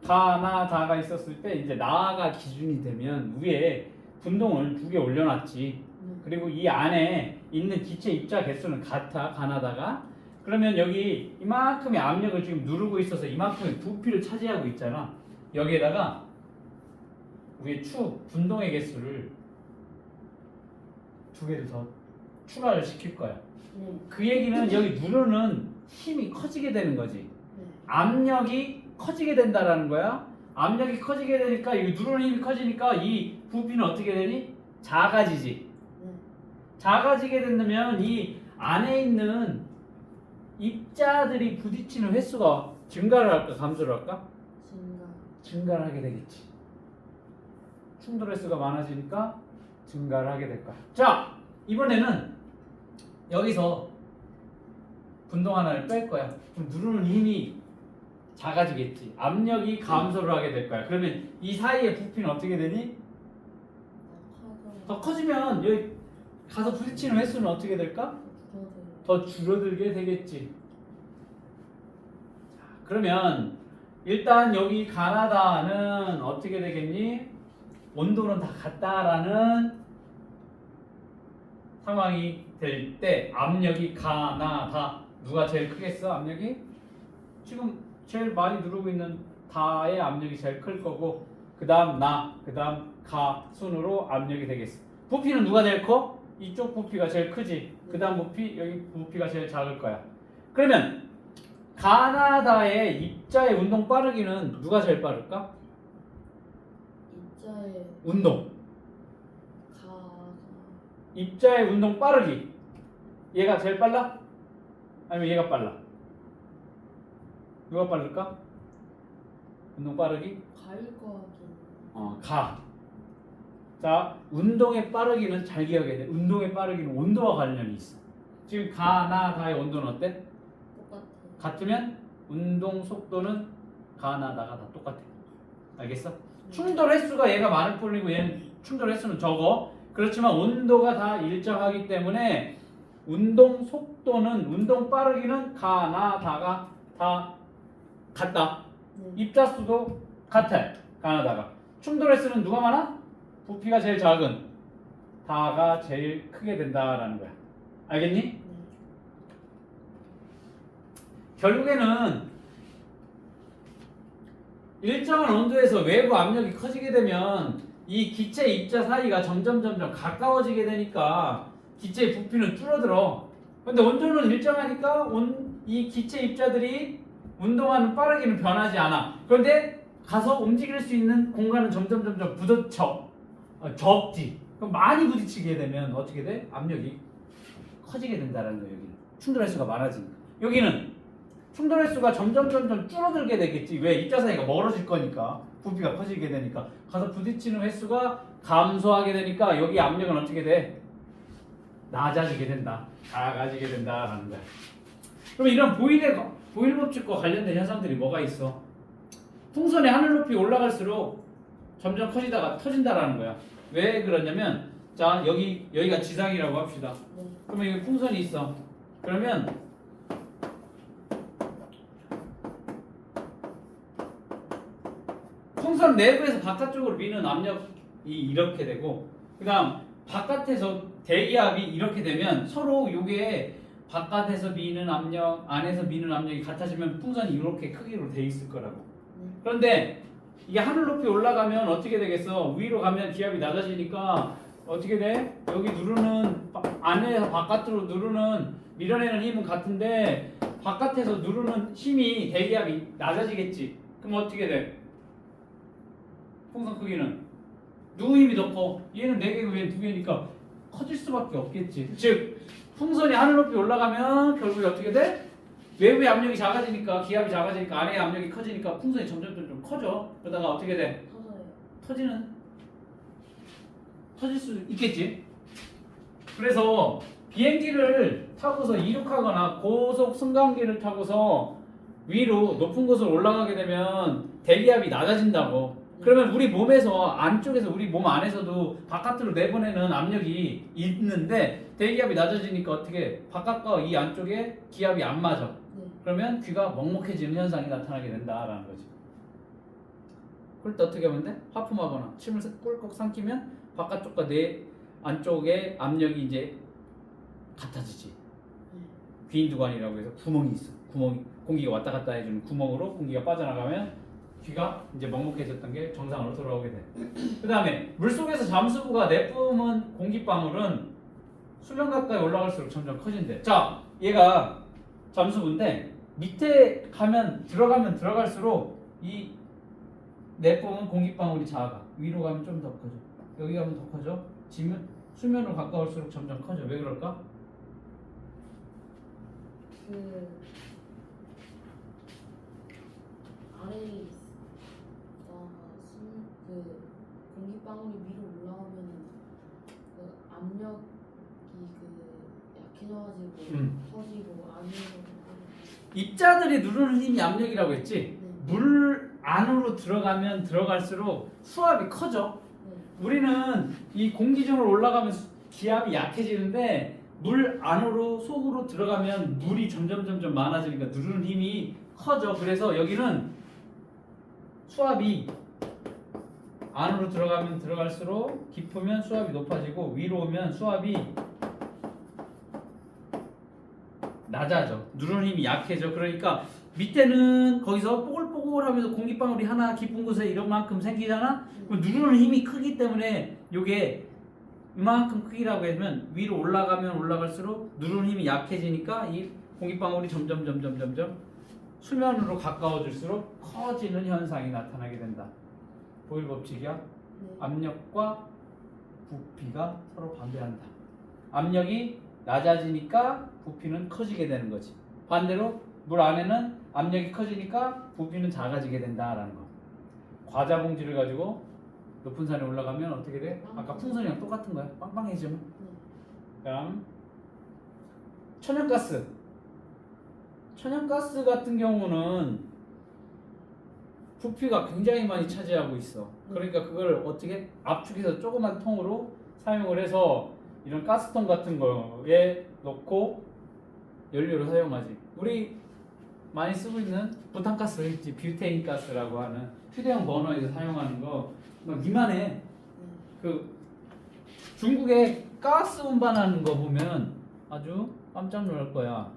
가나다가 있었을 때 이제 나가 기준이 되면 위에 분동을 두 개 올려놨지. 그리고 이 안에 있는 기체 입자 개수는 같아 가나다가. 그러면 여기 이만큼의 압력을 지금 누르고 있어서 이만큼의 부피를 차지하고 있잖아. 여기에다가 위에 분동의 개수를 두 개를 더 추가를 시킬 거야. 네. 그 얘기는 여기 누르는 힘이 커지게 되는 거지. 네. 압력이 커지게 된다라는 거야. 압력이 커지게 되니까 이 누르는 힘이 커지니까 이 부피는 어떻게 되니? 작아지지. 네. 작아지게 된다면 이 안에 있는 입자들이 부딪히는 횟수가 증가를 할까 감소를 할까? 증가. 증가를 하게 되겠지. 충돌 횟수가 많아지니까 증가를 하게 될 거야. 자, 이번에는 여기서 분동 하나를 뺄 거야. 그럼 누르는 힘이 작아지겠지. 압력이 감소를 하게 될 거야. 그러면 이 사이의 부피는 어떻게 되니? 더 커지면 여기 가서 부딪히는 횟수는 어떻게 될까? 더 줄어들게 되겠지. 자, 그러면 일단 여기 가나다는 어떻게 되겠니? 온도는 다 같다라는 상황이 될 때 압력이 가나다 누가 제일 크겠어? 압력이? 지금 제일 많이 누르고 있는 다의 압력이 제일 클 거고 그 다음 그 다음 가 순으로 압력이 되겠어. 부피는 누가 제일 커? 이쪽 부피가 제일 크지. 그 다음 부피, 여기 부피가 제일 작을 거야. 그러면 가나다의 입자의 운동 빠르기는 누가 제일 빠를까? 입자의 운동. 가. 입자의 운동 빠르기. 얘가 제일 빨라? 아니면 얘가 빨라? 누가 빠를까? 운동 빠르기? 가일 거 같은. 가. 자, 운동의 빠르기는 잘 기억해야 돼. 운동의 빠르기는 온도와 관련이 있어. 지금 가나다의 온도는 어때? 똑같아. 같으면 운동 속도는 가나다가 다 똑같아. 알겠어? 충돌 횟수가 얘가 많을 뿐이고 얘는 충돌 횟수는 적어. 그렇지만 온도가 다 일정하기 때문에 운동 속도는 운동 빠르기는 가나다가 다 같다. 네. 입자 수도 같아. 가나다가. 충돌 횟수는 누가 많아? 부피가 제일 작은 다가 제일 크게 된다라는 거야. 알겠니? 네. 결국에는 일정한 온도에서 외부 압력이 커지게 되면 이 기체 입자 사이가 점점 가까워지게 되니까 기체의 부피는 줄어들어. 근데 온도는 일정하니까 이 기체 입자들이 운동하는 빠르기는 변하지 않아. 그런데 가서 움직일 수 있는 공간은 점점 적지. 그럼 많이 부딪히게 되면 어떻게 돼? 압력이 커지게 된다는 거예요. 여기는 충돌 횟수가 많아지니까. 여기는 충돌 횟수가 점점 줄어들게 되겠지. 왜? 입자 사이가 멀어질 거니까. 부피가 커지게 되니까. 가서 부딪히는 횟수가 감소하게 되니까 여기 압력은 어떻게 돼? 낮아지게 된다. 작아지게 된다라는 거야. 그럼 이런 보일 법칙과 관련된 현상들이 뭐가 있어? 풍선이 하늘 높이 올라갈수록 점점 커지다가 터진다라는 거야. 왜 그러냐면 자 여기가 지상이라고 합시다. 네. 그러면 여기 풍선이 있어. 그러면 풍선 내부에서 바깥쪽으로 미는 압력이 이렇게 되고 그다음 바깥에서 대기압이 이렇게 되면 서로 요게 바깥에서 미는 압력, 안에서 미는 압력이 같아지면 풍선이 이렇게 크기로 돼 있을 거라고. 네. 그런데 이게 하늘 높이 올라가면 어떻게 되겠어? 위로 가면 기압이 낮아지니까 어떻게 돼? 여기 누르는 안에서 바깥으로 누르는 밀어내는 힘은 같은데 바깥에서 누르는 힘이 대기압이 낮아지겠지. 그럼 어떻게 돼? 풍선 크기는 누구 힘이 더 커? 얘는 4개고 얘는 2개니까 커질 수밖에 없겠지. 즉 풍선이 하늘 높이 올라가면 결국에 어떻게 돼? 외부의 압력이 작아지니까 기압이 작아지니까 안의 압력이 커지니까 풍선이 점점 커져. 그러다가 어떻게 돼? 터져요. 터질 수 있겠지. 그래서 비행기를 타고서 이륙하거나 고속 승강기를 타고서 위로 높은 곳을 올라가게 되면 대기압이 낮아진다고. 그러면 우리 몸에서 안쪽에서 우리 몸 안에서도 바깥으로 내보내는 압력이 있는데 대기압이 낮아지니까 어떻게 바깥과 이 안쪽에 기압이 안 맞아. 네. 그러면 귀가 먹먹해지는 현상이 나타나게 된다라는 거지. 그럴 때 어떻게 하면 돼? 하품하거나 침을 꿀꺽 삼키면 바깥쪽과 내 안쪽의 압력이 이제 같아지지. 귀인두관이라고 해서 구멍이 있어. 공기가 왔다 갔다 해주는 구멍으로 공기가 빠져나가면 귀가 이제 먹먹해졌던 게 정상으로 돌아오게 돼. 그 다음에 물속에서 잠수부가 내뿜은 공기방울은 수면 가까이 올라갈수록 점점 커진대. 자, 얘가 잠수부인데 밑에 들어가면 들어갈수록 이 내뿜은 공기방울이 작아. 위로 가면 좀 더 커져. 여기 가면 더 커져. 수면으로 가까울수록 점점 커져. 왜 그럴까? 그 아래에 그 공기방울이 위로 올라오면 그 압력이 그 약해져가지고 터지고 안으로 입자들이 누르는 힘이 압력이라고 했지. 네. 물 안으로 들어가면 들어갈수록 수압이 커져. 네. 우리는 이 공기 중으로 올라가면 기압이 약해지는데 물 안으로 속으로 들어가면 물이 점점 많아지니까 누르는 힘이 커져. 그래서 여기는 수압이 안으로 들어가면 들어갈수록 깊으면 수압이 높아지고 위로 오면 수압이 낮아져. 누르는 힘이 약해져. 그러니까 밑에는 거기서 뽀글뽀글하면서 공기방울이 하나 깊은 곳에 이만큼 생기잖아. 그럼 누르는 힘이 크기 때문에 이게 이만큼 크기라고 하면 위로 올라가면 올라갈수록 누르는 힘이 약해지니까 이 공기방울이 점점 수면으로 가까워질수록 커지는 현상이 나타나게 된다. 보일 법칙이야. 네. 압력과 부피가 서로 반대한다. 압력이 낮아지니까 부피는 커지게 되는 거지. 반대로 물 안에는 압력이 커지니까 부피는 작아지게 된다라는 거. 과자 봉지를 가지고 높은 산에 올라가면 어떻게 돼? 아까 풍선이랑 똑같은 거야. 빵빵해지면. 그다음 천연가스. 천연가스 같은 경우는 부피가 굉장히 많이 차지하고 있어. 그러니까 그걸 어떻게 압축해서 조그만 통으로 사용을 해서 이런 가스통 같은 거에 넣고 연료로 사용하지. 우리 많이 쓰고 있는 부탄가스 있지, 뷰테인 가스라고 하는 휴대용 버너에서 사용하는 거 막 이만해. 그 중국에 가스 운반하는 거 보면 아주 깜짝 놀랄 거야.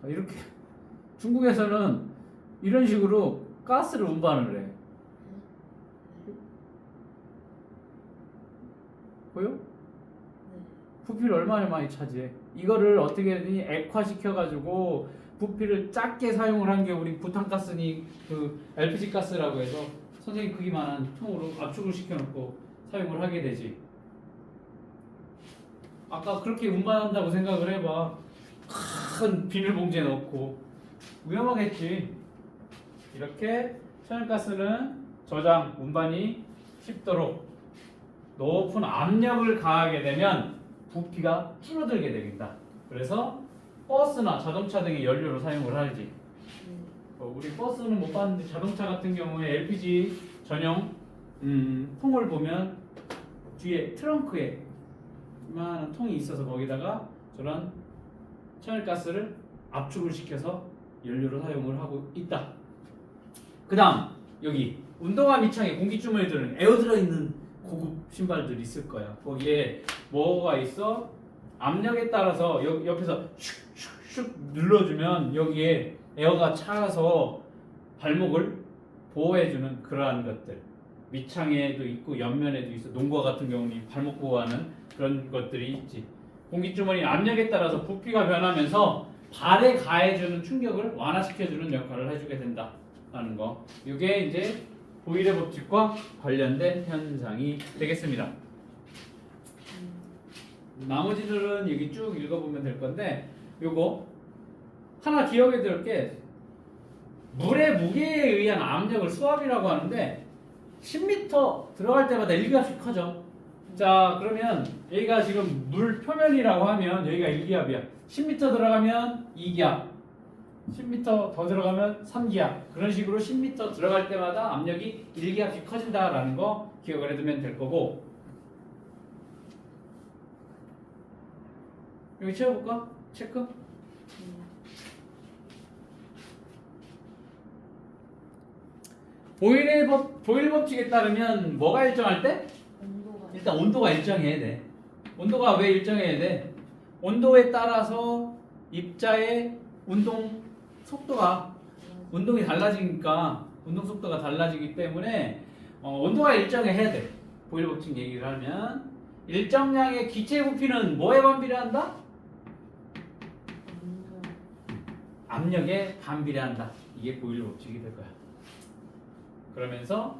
이렇게 중국에서는 이런 식으로 가스를 운반을 해. 보여? 부피를 얼마나 많이 차지해? 이거를 어떻게 했더니 액화시켜가지고 부피를 작게 사용을 한 게 우리 부탄가스니 그 LPG 가스라고 해서 선생님 크기만한 통으로 압축을 시켜놓고 사용을 하게 되지. 아까 그렇게 운반한다고 생각을 해봐. 큰 비닐봉지에 넣고 위험하겠지. 이렇게 천연가스는 저장, 운반이 쉽도록 높은 압력을 가하게 되면 부피가 줄어들게 됩니다. 그래서 버스나 자동차 등의 연료로 사용을 하지. 우리 버스는 못 봤는데 자동차 같은 경우에 LPG 전용 통을 보면 뒤에 트렁크에 이만한 통이 있어서 거기다가 저런 천연가스를 압축을 시켜서 연료로 사용을 하고 있다. 그 다음 여기 운동화 밑창에 공기주머니 들은 에어 들어있는 고급 신발들 있을 거야. 거기에 뭐가 있어? 압력에 따라서 옆에서 슉슉슉 눌러주면 여기에 에어가 차서 발목을 보호해주는 그러한 것들. 밑창에도 있고 옆면에도 있어. 농구화 같은 경우는 발목 보호하는 그런 것들이 있지. 공기주머니 압력에 따라서 부피가 변하면서 발에 가해주는 충격을 완화시켜주는 역할을 해주게 된다라는 거. 이게 이제 보일의 법칙과 관련된 현상이 되겠습니다. 나머지들은 여기 쭉 읽어보면 될 건데 요거 하나 기억해 둘 게 물의 무게에 의한 압력을 수압이라고 하는데 10m 들어갈 때마다 1값이 커져. 자, 그러면 여기가 지금 물 표면이라고 하면 여기가 1기압이야. 10m 들어가면 2기압. 10m 더 들어가면 3기압. 그런 식으로 10m 들어갈 때마다 압력이 1기압씩 커진다라는 거 기억을 해두면 될 거고. 여기 채워볼까? 체크? 보일 법칙에 따르면 뭐가 일정할 때? 온도가 일단 온도가 일정해야 돼. 온도가 왜 일정해야 돼? 온도에 따라서 입자의 운동 속도가 운동이 달라지니까 운동 속도가 달라지기 때문에 온도가 일정해야 돼. 보일 법칙 얘기를 하면 일정량의 기체 부피는 뭐에 반비례한다? 압력에 반비례한다. 이게 보일 법칙이 될 거야. 그러면서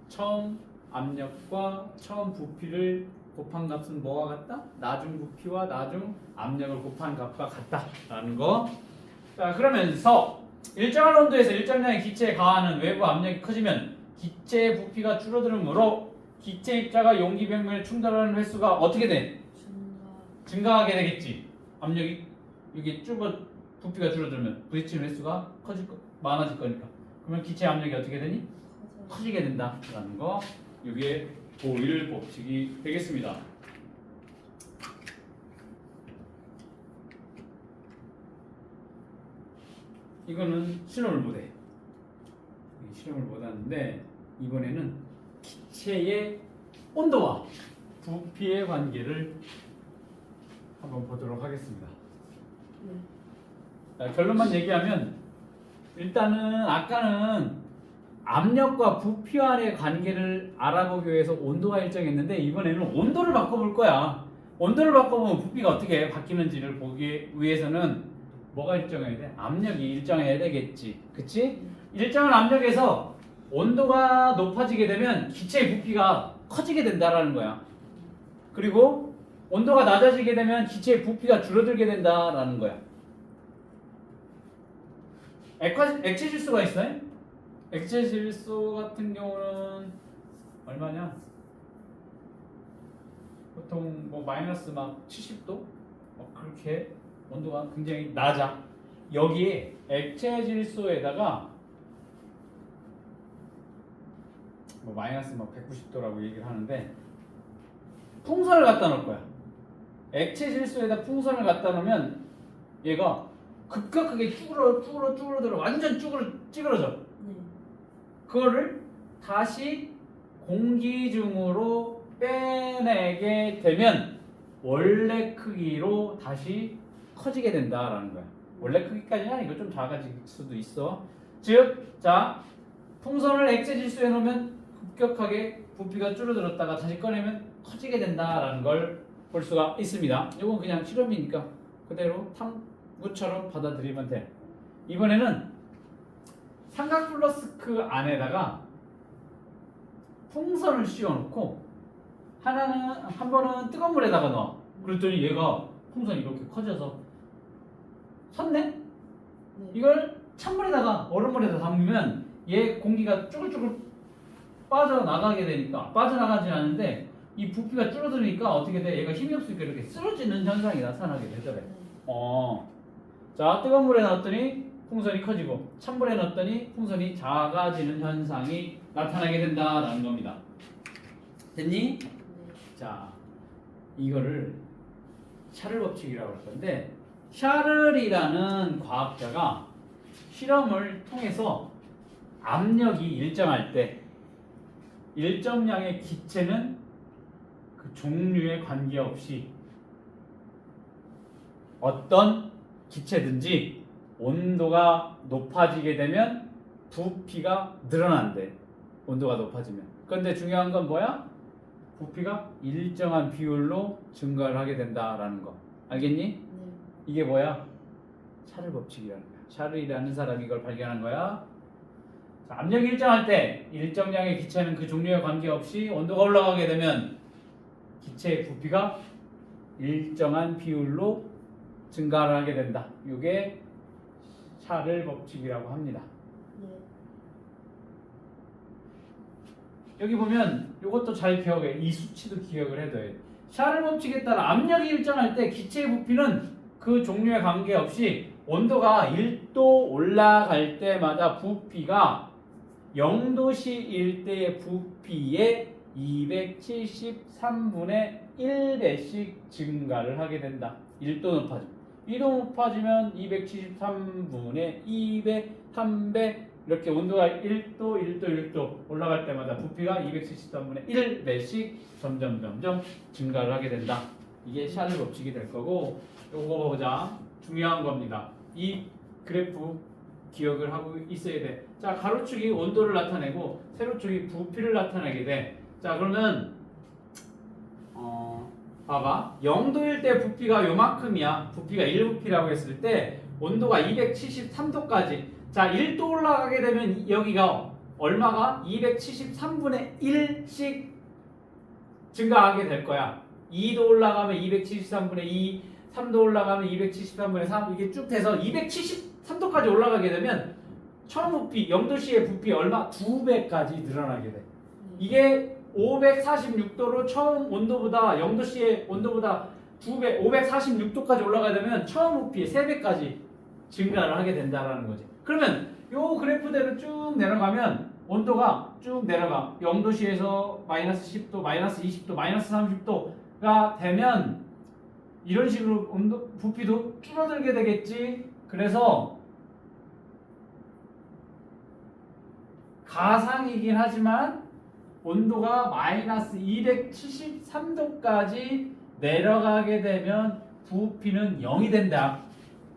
처음 압력과 처음 부피를 곱한 값은 뭐와 같다? 나중 부피와 나중 압력을 곱한 값과 같다라는 거. 자, 그러면서 일정한 온도에서 일정량의 기체에 가하는 외부 압력이 커지면 기체의 부피가 줄어들므로 기체 입자가 용기 병면에 충돌하는 횟수가 어떻게 돼? 증가하게 되겠지. 압력이 이게 부피가 줄어들면 부딪히는 횟수가 많아질 거니까. 그러면 기체 압력이 어떻게 되니? 커지게 된다라는 거. 이게 보일 법칙이 되겠습니다. 이거는 실험을 못해. 실험을 못하는데 이번에는 기체의 온도와 부피의 관계를 한번 보도록 하겠습니다. 자, 결론만 얘기하면 일단은 아까는 압력과 부피 간의 관계를 알아보기 위해서 온도가 일정했는데 이번에는 온도를 바꿔볼 거야. 온도를 바꿔보면 부피가 어떻게 바뀌는지를 보기 위해서는 뭐가 일정해야 돼? 압력이 일정해야 되겠지. 그치? 일정한 압력에서 온도가 높아지게 되면 기체의 부피가 커지게 된다라는 거야. 그리고 온도가 낮아지게 되면 기체의 부피가 줄어들게 된다라는 거야. 액체 질소가 있어요? 액체 질소 같은 경우는 얼마냐? 보통 뭐 마이너스 막 70도? 그렇게 온도가 굉장히 낮아. 여기에 액체 질소에다가 뭐 마이너스 막 190도라고 얘기를 하는데 풍선을 갖다 놓을 거야. 액체 질소에다 풍선을 갖다 놓으면 얘가 급격하게 쭈그러들어 완전 찌그러져. 그거를 다시 공기 중으로 빼내게 되면 원래 크기로 다시 커지게 된다라는 거야. 원래 크기까지는 아니고 좀 작아질 수도 있어. 즉, 자, 풍선을 액체 질소에 놓으면 급격하게 부피가 줄어들었다가 다시 꺼내면 커지게 된다라는 걸 볼 수가 있습니다. 이건 그냥 실험이니까 그대로 탐구처럼 받아들이면 돼. 이번에는 삼각 플러스크 안에다가 풍선을 씌워놓고 한 번은 뜨거운 물에다가 넣어. 그랬더니 얘가 풍선이 이렇게 커져서 섰네? 이걸 찬물에다가 얼음물에다 담그면 얘 공기가 쭈글쭈글 빠져나가게 되니까 빠져나가진 않는데 이 부피가 줄어드니까 어떻게 돼? 얘가 힘이 없으니까 이렇게 쓰러지는 현상이 나타나게 되더래. 자, 뜨거운 물에 넣었더니 풍선이 커지고 찬물에 넣었더니 풍선이 작아지는 현상이 나타나게 된다라는 겁니다. 됐니? 자, 이거를 샤를 법칙이라고 할 건데 샤를이라는 과학자가 실험을 통해서 압력이 일정할 때 일정량의 기체는 그 종류에 관계없이 어떤 기체든지 온도가 높아지게 되면 부피가 늘어난대. 온도가 높아지면. 그런데 중요한 건 뭐야? 부피가 일정한 비율로 증가를 하게 된다라는 거. 알겠니? 이게 뭐야? 샤를 법칙이라는 거야. 샤를이라는 사람이 이걸 발견한 거야. 자, 압력이 일정할 때 일정량의 기체는 그 종류에 관계없이 온도가 올라가게 되면 기체의 부피가 일정한 비율로 증가를 하게 된다. 이게 샤를 법칙이라고 합니다. 여기 보면 이것도 잘 기억해. 이 수치도 기억을 해둬야 돼. 샤를 법칙에 따라 압력이 일정할 때 기체의 부피는 그 종류에 관계없이 온도가 1도 올라갈 때마다 부피가 0도씨일 때의 부피의 273분의 1배씩 증가를 하게 된다. 1도 높아지면. 2도 높아지면 273분의 2배, 3배 이렇게 온도가 1도 올라갈 때마다 부피가 273분의 1배씩 점점 증가를 하게 된다. 이게 샤를 법칙이 될 거고 요거 보자. 중요한 겁니다. 이 그래프 기억을 하고 있어야 돼. 자, 가로축이 온도를 나타내고 세로축이 부피를 나타내게 돼. 자, 그러면 봐봐. 0도일 때 부피가 요만큼이야. 부피가 1부피라고 했을 때 온도가 273도까지. 자, 1도 올라가게 되면 여기가 얼마가? 273분의 1씩 증가하게 될 거야. 2도 올라가면 273분의 2, 3도 올라가면 273분의 3 이게 쭉 돼서 273도까지 올라가게 되면 처음 부피 0도씨의 부피 얼마? 2배까지 늘어나게 돼. 이게 546도로 처음 온도보다 0도씨의 온도보다 2배 546도까지 올라가게 되면 처음 부피의 3배까지 증가를 하게 된다라는 거지. 그러면 요 그래프대로 쭉 내려가면 온도가 쭉 내려가. 0도씨에서 마이너스 10도, 마이너스 20도, 마이너스 30도가 되면 이런 식으로 온도 부피도 줄어들게 되겠지. 그래서 가상이긴 하지만 온도가 마이너스 273도까지 내려가게 되면 부피는 0이 된다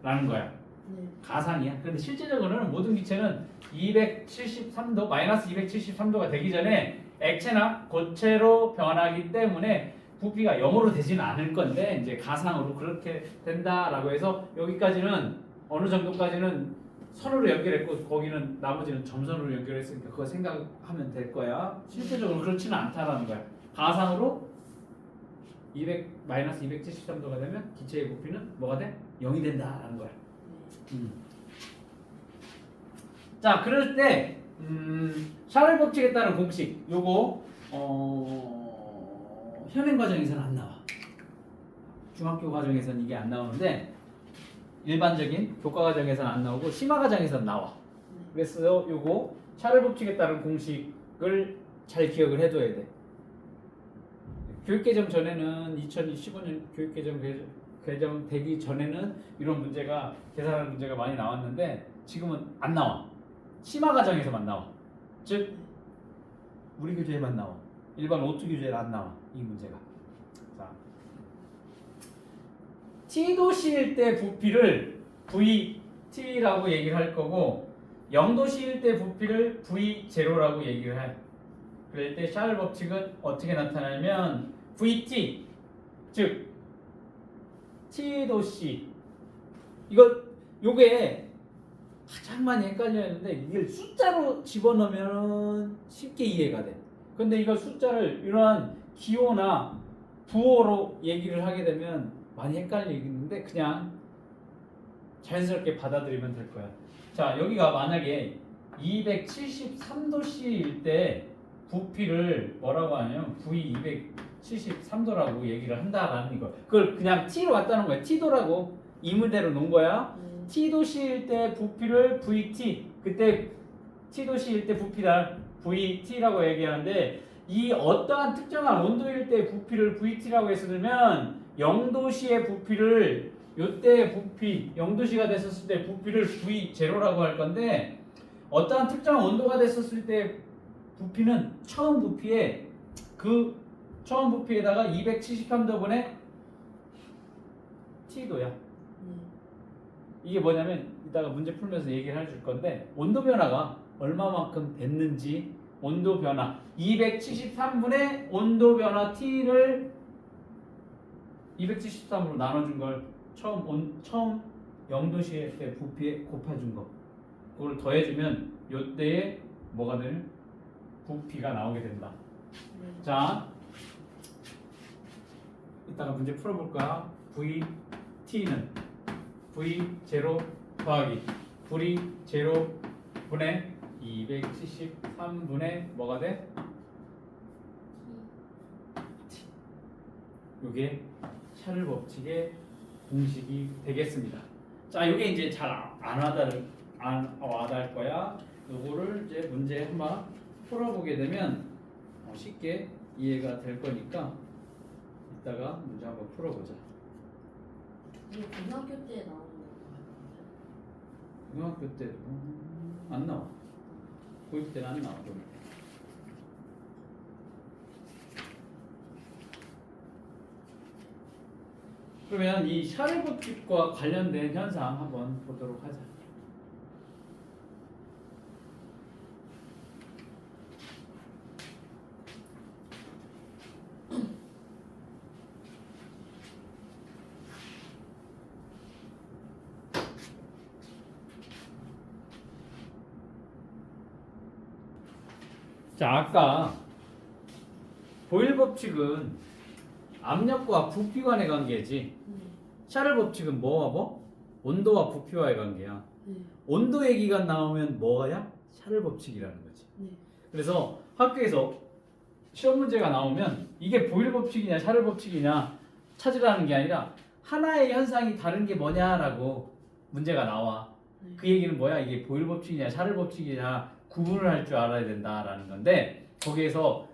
라는 거야. 네. 가상이야. 근데 실제적으로는 모든 기체는 273도, 마이너스 273도가 되기 전에 액체나 고체로 변하기 때문에 부피가 0으로 되지는 않을 건데 이제 가상으로 그렇게 된다라고 해서 여기까지는 어느 정도까지는 선으로 연결했고 거기는 나머지는 점선으로 연결했으니까 그거 생각하면 될 거야. 실제적으로 그렇지는 않다라는 거야. 가상으로 마이너스 273도가 되면 기체의 부피는 뭐가 돼? 0이 된다라는 거야. 자, 그럴 때 샤를 법칙에 따른 공식 요거 현행 과정에서는 안 나와. 중학교 과정에서는 이게 안 나오는데 일반적인 교과 과정에서는 안 나오고 심화 과정에서는 나와. 그래서 요거 샤를 법칙에 따른 공식을 잘 기억을 해둬야 돼. 교육개정 전에는 2015년 교육개정 개정되기 전에는 이런 문제가 계산하는 문제가 많이 나왔는데 지금은 안 나와. 심화 과정에서만 나와. 즉 우리 교재에만 나와. 일반 오투 교재에 안 나와 이 문제가. 자, T도씨일 때 부피를 VT라고 얘기를 할 거고 0도씨일 때 부피를 V0라고 얘기를 해. 그럴 때 샤를 법칙은 어떻게 나타나냐면 VT 즉 T도씨 요게 가장 많이 헷갈렸는데 이걸 숫자로 집어넣으면 쉽게 이해가 돼. 근데 이거 숫자를 이러한 기호나 부호로 얘기를 하게 되면 많이 헷갈리는데 그냥 자연스럽게 받아들이면 될 거야. 자, 여기가 만약에 273도씨일 때 부피를 뭐라고 하냐면 V273도라고 얘기를 한다라는 거. 그걸 그냥 T로 왔다는 거야. T도라고 이문대로 놓은 거야. T도씨일 때 부피를 VT, 그때 T도씨일 때 부피를 VT라고 얘기하는데 이 어떠한 특정한 온도일 때 부피를 VT라고 했으면 0도씨의 부피를 요때 부피 0도씨가 됐었을 때 부피를 V0라고 할 건데 어떠한 특정한 온도가 됐었을 때 부피는 처음 부피에 그 처음 부피에다가 273도분의 T도야. 이게 뭐냐면 이따가 문제 풀면서 얘기를 해줄 건데 온도 변화가 얼마만큼 됐는지 온도 변화 273분의 온도 변화 T를 273으로 나눠준 걸 처음 0도씨의 때 부피에 곱해준 거 그걸 더해주면 요때에 뭐가 되는 부피가 나오게 된다. 자, 이따가 문제 풀어볼 거야. VT는 V0 더하기 V0분의 273분의 뭐가 돼? 이게 샤를 법칙의 공식이 되겠습니다. 자, 이게 이제 잘 안 와닿을 거야. 요거를 이제 문제 한번 풀어보게 되면 쉽게 이해가 될 거니까 이따가 문제 한번 풀어보자. 이게 고등학교 때 나오는 거. 고등학교 때도 안 나와. 고일 때는 안 나와. 그러면 이 샤를 법칙과 관련된 현상 한번 보도록 하자. 자, 아까 보일 법칙은 압력과 부피 간의 관계지. 샤를 법칙은 뭐와 뭐? 온도와 부피와의 관계야. 네. 온도 얘기가 나오면 뭐야? 샤를 법칙이라는 거지. 네. 그래서 학교에서 시험 문제가 나오면 이게 보일 법칙이냐 샤를 법칙이냐 찾으라는 게 아니라 하나의 현상이 다른 게 뭐냐라고 문제가 나와. 네. 그 얘기는 뭐야? 이게 보일 법칙이냐 샤를 법칙이냐 구분을 할 줄 알아야 된다라는 건데 거기에서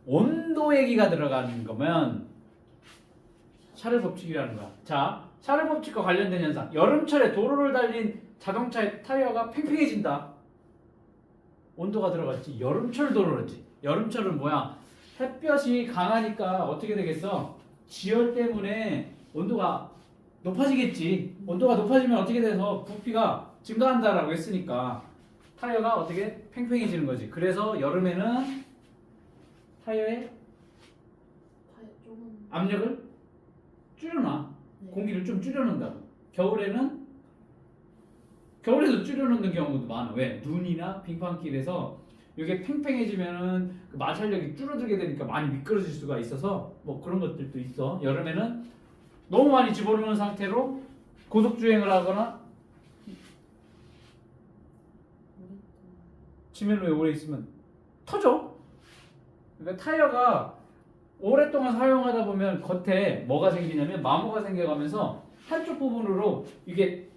온도 얘기가 들어가는 거면 샤를 법칙이라는 거야. 자, 샤를 법칙과 관련된 현상. 여름철에 도로를 달린 자동차의 타이어가 팽팽해진다. 온도가 들어갔지. 여름철 도로지. 여름철은 뭐야? 햇볕이 강하니까 어떻게 되겠어? 지열 때문에 온도가 높아지겠지. 온도가 높아지면 어떻게 돼서 부피가 증가한다라고 했으니까 타이어가 어떻게 팽팽해지는 거지. 그래서 여름에는 타이어의 조금. 압력을 줄여놔. 네. 공기를 좀 줄여놓는다고. 겨울에도 줄여놓는 경우도 많아. 왜? 눈이나 빙판길에서 이게 팽팽해지면은 그 마찰력이 줄어들게 되니까 많이 미끄러질 수가 있어서 뭐 그런 것들도 있어. 여름에는 너무 많이 집어넣은 상태로 고속 주행을 하거나 지면로에 오래 있으면 터져. 그러니까 타이어가 오랫동안 사용하다 보면 겉에 뭐가 생기냐면 마모가 생겨가면서 한쪽 부분으로 이게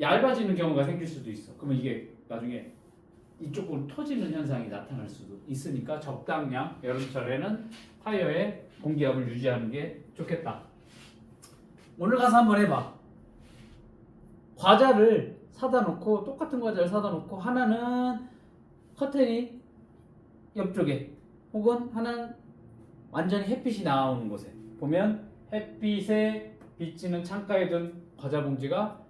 얇아지는 경우가 생길 수도 있어. 그러면 이게 나중에 이쪽으로 터지는 현상이 나타날 수도 있으니까 적당량 여름철에는 타이어의 공기압을 유지하는 게 좋겠다. 오늘 가서 한번 해봐. 과자를 사다 놓고 똑같은 과자를 사다 놓고 하나는 커튼이 옆쪽에 혹은 하나는 완전히 햇빛이 나오는 곳에 보면 햇빛에 비치는 창가에 둔 과자 봉지가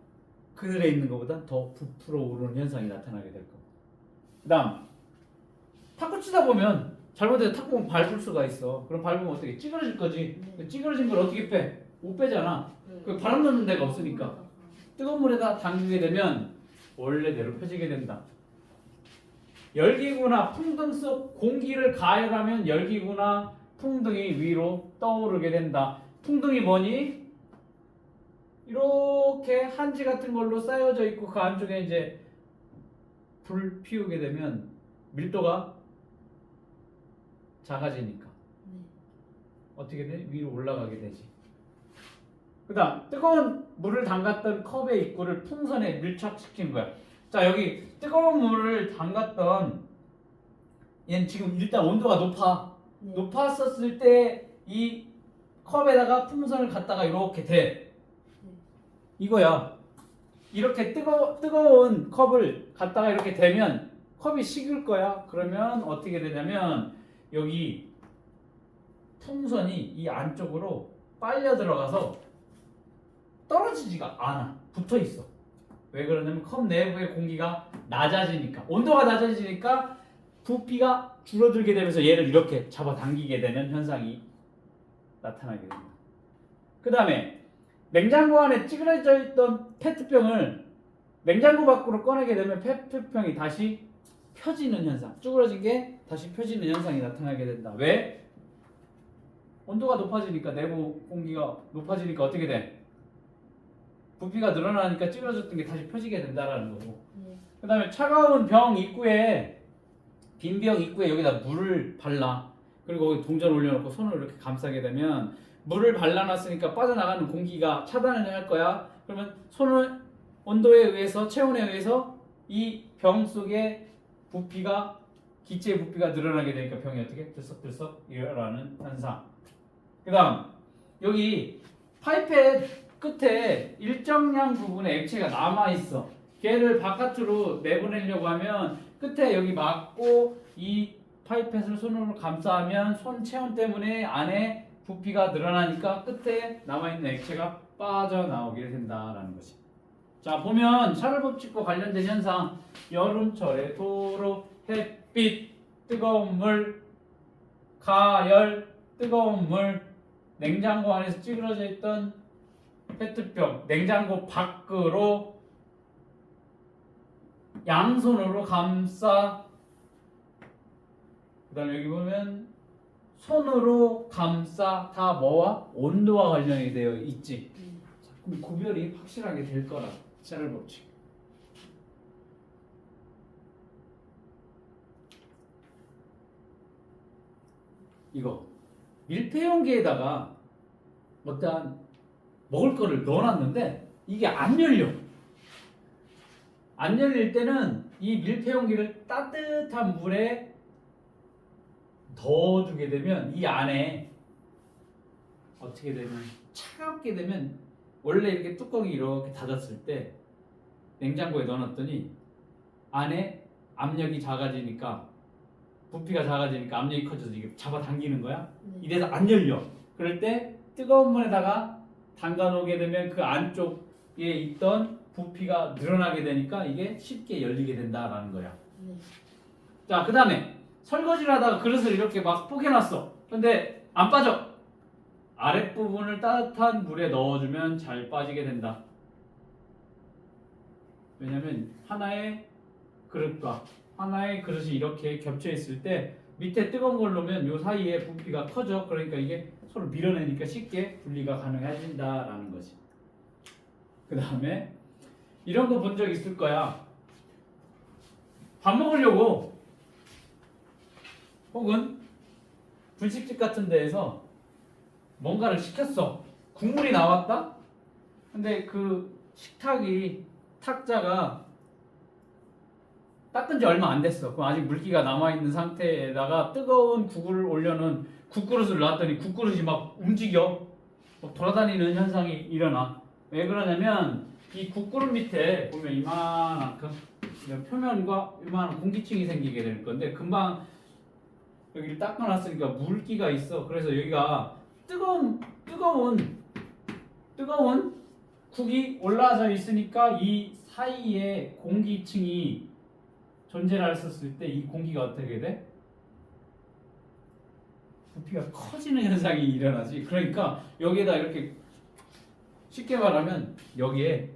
그늘에 있는 것보다 더 부풀어 오르는 현상이 나타나게 될 거고. 그다음 탁구 치다 보면 잘못해서 탁구공 밟을 수가 있어. 그럼 밟으면 어떻게 찌그러질 거지. 그 찌그러진 걸 어떻게 빼? 못 빼잖아. 네. 그 바람 넣는 데가 없으니까 뜨거운 물에다 담그게 되면 원래대로 펴지게 된다. 열기구나 풍등 속 공기를 가열하면 열기구나 풍등이 위로 떠오르게 된다. 풍등이 뭐니? 이렇게 한지 같은 걸로 쌓여져 있고 그 안쪽에 이제 불 피우게 되면 밀도가 작아지니까 네. 어떻게 돼? 위로 올라가게 되지. 그 다음 뜨거운 물을 담갔던 컵의 입구를 풍선에 밀착시킨 거야. 자, 여기 뜨거운 물을 담갔던 얘는 지금 일단 온도가 높아. 네. 높았었을 때 이 컵에다가 풍선을 갖다가 이렇게 대. 이거야. 이렇게 뜨거운 컵을 갖다가 이렇게 대면 컵이 식을 거야. 그러면 어떻게 되냐면 여기 풍선이 이 안쪽으로 빨려 들어가서 떨어지지가 않아. 붙어 있어. 왜 그러냐면 컵 내부의 공기가 낮아지니까, 온도가 낮아지니까 부피가 줄어들게 되면서 얘를 이렇게 잡아당기게 되는 현상이 나타나게 됩니다. 그 다음에 냉장고 안에 찌그러져 있던 페트병을 냉장고 밖으로 꺼내게 되면 페트병이 다시 펴지는 현상, 쭈그러진 게 다시 펴지는 현상이 나타나게 된다. 왜? 온도가 높아지니까, 내부 공기가 높아지니까 어떻게 돼? 부피가 늘어나니까 찌그러졌던 게 다시 펴지게 된다라는 거고. 네. 그 다음에 차가운 병 입구에, 빈 병 입구에 여기다 물을 발라. 그리고 거기 동전 올려놓고 손을 이렇게 감싸게 되면 물을 발라놨으니까 빠져나가는 공기가 차단을 할 거야. 그러면 손을 온도에 의해서 체온에 의해서 이 병 속에 부피가 기체의 부피가 늘어나게 되니까 병이 어떻게 들썩들썩 일어나는 현상. 그다음 여기 파이펫 끝에 일정량 부분의 액체가 남아 있어. 걔를 바깥으로 내보내려고 하면 끝에 여기 막고 이 파이펫을 손으로 감싸면 손 체온 때문에 안에 부피가 늘어나니까 끝에 남아있는 액체가 빠져나오게 된다라는 것이. 자 보면 샤를 법칙과 관련된 현상 여름철에 도로 햇빛 뜨거운 물 가열 뜨거운 물 냉장고 안에서 찌그러져 있던 페트병 냉장고 밖으로 양손으로 감싸 그 다음에 여기 보면 손으로 감싸 다 뭐와? 온도와 관련이 되어 있지. 자, 그럼 구별이 확실하게 될 거라 샤를 법칙. 이거 밀폐용기에다가 어떠한 먹을 거를 넣어놨는데 이게 안 열려. 안 열릴 때는 이 밀폐용기를 따뜻한 물에 넣어주게 되면 이 안에 어떻게 되면 차갑게 되면 원래 이렇게 뚜껑이 이렇게 닫았을 때 냉장고에 넣어놨더니 안에 압력이 작아지니까 부피가 작아지니까 압력이 커져서 이게 잡아당기는 거야. 네. 이래서 안 열려. 그럴 때 뜨거운 물에다가 담가 놓게 되면 그 안쪽에 있던 부피가 늘어나게 되니까 이게 쉽게 열리게 된다라는 거야. 네. 자, 그 다음에 설거지를 하다가 그릇을 이렇게 막 포개놨어. 근데 안 빠져. 아랫부분을 따뜻한 물에 넣어주면 잘 빠지게 된다. 왜냐면 하나의 그릇과 하나의 그릇이 이렇게 겹쳐 있을 때 밑에 뜨거운 걸 넣으면 요 사이에 부피가 커져. 그러니까 이게 서로 밀어내니까 쉽게 분리가 가능해진다라는 거지. 그 다음에 이런 거 본 적 있을 거야. 밥 먹으려고 혹은 분식집 같은 데에서 뭔가를 시켰어. 국물이 나왔다? 근데 그 식탁이 탁자가 닦은 지 얼마 안 됐어. 그럼 아직 물기가 남아있는 상태에다가 뜨거운 국을 올려놓은 국그릇을 놨더니 국그릇이 막 움직여. 막 돌아다니는 현상이 일어나. 왜 그러냐면 이 국그릇 밑에 보면 이만큼 표면과 이만한 공기층이 생기게 될 건데 금방 여기를 닦아놨으니까 물기가 있어. 그래서 여기가 뜨거운 국이 올라져 있으니까 이 사이에 공기층이 존재를 했었을 때 이 공기가 어떻게 돼? 부피가 커지는 현상이 일어나지. 그러니까 여기에다 이렇게 쉽게 말하면 여기에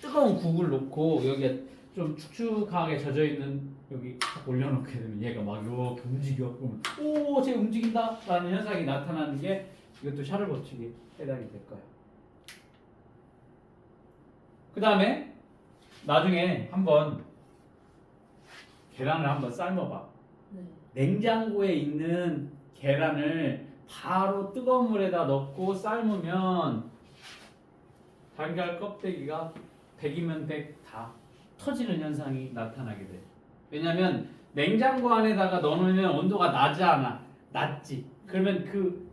뜨거운 국을 놓고 여기에 좀 축축하게 젖어 있는 여기 딱 올려놓게 되면 얘가 막 이렇게 움직여. 그러면 오, 쟤 움직인다라는 현상이 나타나는 게 이것도 샤를 법칙에 해당이 될 거야. 그 다음에 나중에 한번 계란을 한번 삶아봐. 네. 냉장고에 있는 계란을 바로 뜨거운 물에다 넣고 삶으면 달걀 껍데기가 100이면 100 다 터지는 현상이 나타나게 돼. 왜냐면 냉장고 안에다가 넣어놓으면 온도가 낮지. 그러면 그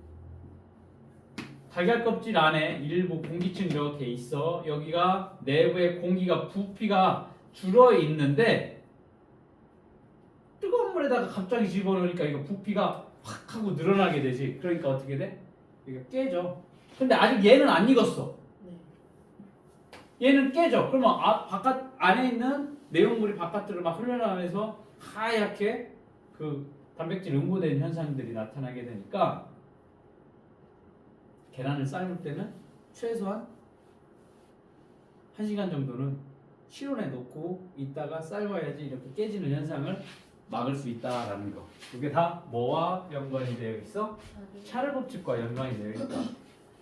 달걀 껍질 안에 일부 공기층 이렇게 있어. 여기가 내부에 공기가 부피가 줄어 있는데 뜨거운 물에다가 갑자기 집어넣으니까 이거 부피가 확 하고 늘어나게 되지. 그러니까 어떻게 돼? 이거 깨져. 근데 아직 얘는 안 익었어. 네. 얘는 깨져. 그러면 바깥 안에 있는 내용물이 바깥으로 막 흘러나오면서 하얗게 그 단백질 응고되는 현상들이 나타나게 되니까 계란을 삶을 때는 최소한 1시간 정도는 실온에 놓고 있다가 삶아야지 이렇게 깨지는 현상을 막을 수 있다라는 거. 이게 다 뭐와 연관이 되어 있어? 샤를 법칙과 연관이 되어 있다.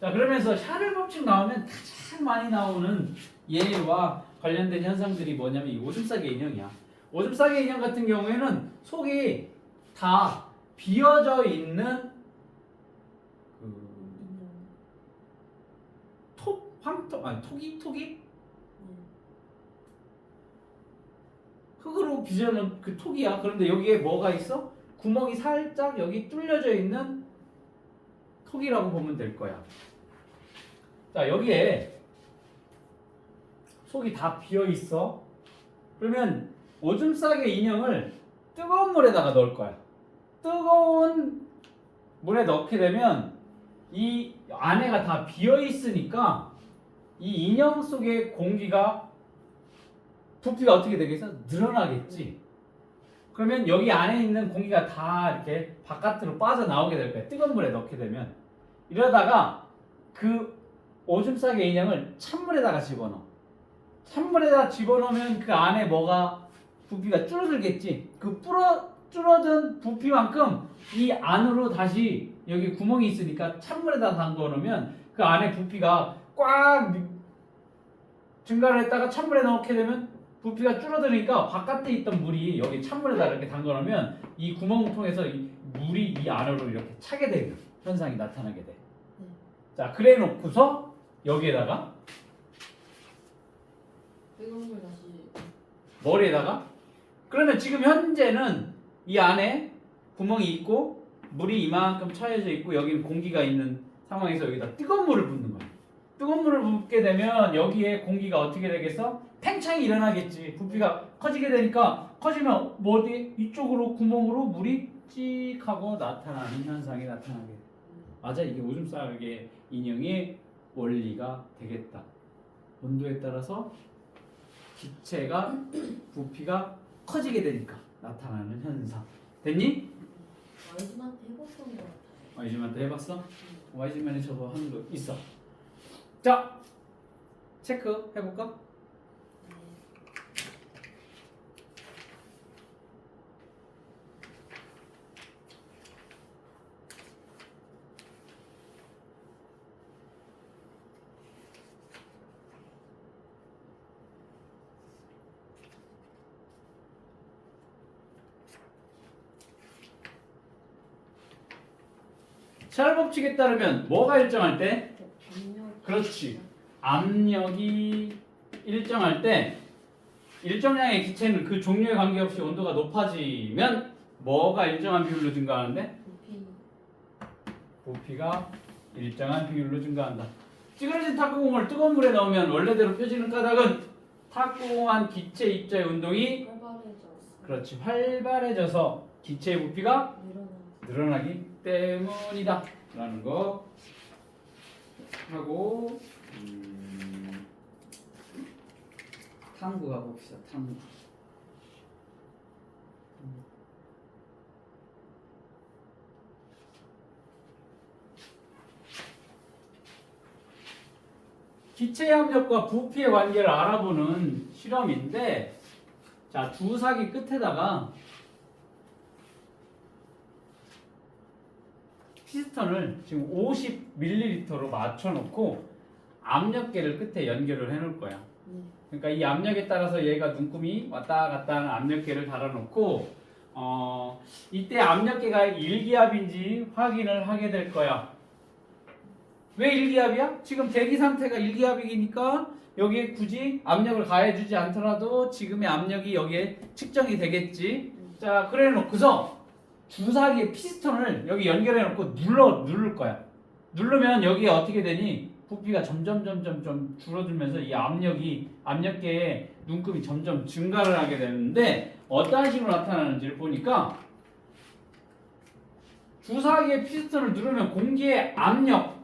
자, 그러면서 샤를 법칙 나오면 가장 많이 나오는 얘와 관련된 현상들이 뭐냐면 이 오줌 싸개 인형이야. 오줌 싸개 인형 같은 경우에는 속이 다 비어져 있는 그 토기? 흙으로 빚어놓은 그 톡이야. 그런데 여기에 뭐가 있어? 구멍이 살짝 여기 뚫려져 있는 톡이라고 보면 될 거야. 자, 여기에 속이 다 비어 있어. 그러면 오줌 싸개 인형을 뜨거운 물에다가 넣을 거야. 뜨거운 물에 넣게 되면 이 안에가 다 비어 있으니까 이 인형 속의 공기가 부피가 어떻게 되겠어? 늘어나겠지. 그러면 여기 안에 있는 공기가 다 이렇게 바깥으로 빠져나오게 될 거야. 뜨거운 물에 넣게 되면. 이러다가 그 오줌 싸개 인형을 찬물에다가 집어넣어. 찬물에다 집어넣으면 그 안에 뭐가 부피가 줄어들겠지. 그 줄어든 부피만큼 이 안으로 다시 여기 구멍이 있으니까 찬물에다 담궈 놓으면 그 안에 부피가 꽉 증가를 했다가 찬물에 넣게 되면 부피가 줄어드니까 바깥에 있던 물이 여기 찬물에다 이렇게 담궈 놓으면 이 구멍을 통해서 이 물이 이 안으로 이렇게 차게 되는 현상이 나타나게 돼. 자, 그래 놓고서 여기에다가 뜨거운 물 다시. 머리에다가 그러면 지금 현재는 이 안에 구멍이 있고 물이 이만큼 차여져 있고 여기는 공기가 있는 상황에서 여기다 뜨거운 물을 붓는 거야. 뜨거운 물을 붓게 되면 여기에 공기가 어떻게 되겠어? 팽창이 일어나겠지. 부피가 커지게 되니까 커지면 뭐 어디 이쪽으로 구멍으로 물이 찍 하고 나타나는 현상이 나타나게 돼. 맞아, 이게 오줌 싸개 인형의 원리가 되겠다. 온도에 따라서 기체가 부피가 커지게 되니까 나타나는 현상. 됐니? 와이즈한테 해봤던 것 같아요. 와이즈만한테 해봤어? 와이즈만에 저거 하는 거 있어. 자, 체크 해볼까? 샤를 법칙에 따르면 뭐가 일정할 때? 그렇지. 압력이 일정할 때 일정량의 기체는 그 종류에 관계없이 온도가 높아지면 뭐가 일정한 비율로 증가하는데? 부피가 일정한 비율로 증가한다. 찌그러진 탁구공을 뜨거운 물에 넣으면 원래대로 펴지는 까닭은 탁구공한 기체 입자의 운동이 그렇지, 활발해져서 기체의 부피가 늘어나기 때문이다 라는 거 하고 탐구 가봅시다. 탐구. 기체의 압력과 부피의 관계를 알아보는 실험인데, 자, 주사기 끝에다가 피스톤을 지금 50ml로 맞춰놓고 압력계를 끝에 연결을 해놓을 거야. 그러니까 이 압력에 따라서 얘가 눈금이 왔다 갔다 하는 압력계를 달아놓고 이때 압력계가 일기압인지 확인을 하게 될 거야. 왜 일기압이야? 지금 대기 상태가 일기압이니까 여기에 굳이 압력을 가해주지 않더라도 지금의 압력이 여기에 측정이 되겠지. 자, 그래 놓고서 주사기의 피스톤을 여기 연결해 놓고 누를 거야. 누르면 여기에 어떻게 되니? 부피가 점점 줄어들면서 이 압력계의 눈금이 점점 증가를 하게 되는데 어떠한 식으로 나타나는지를 보니까 주사기의 피스톤을 누르면 공기의 압력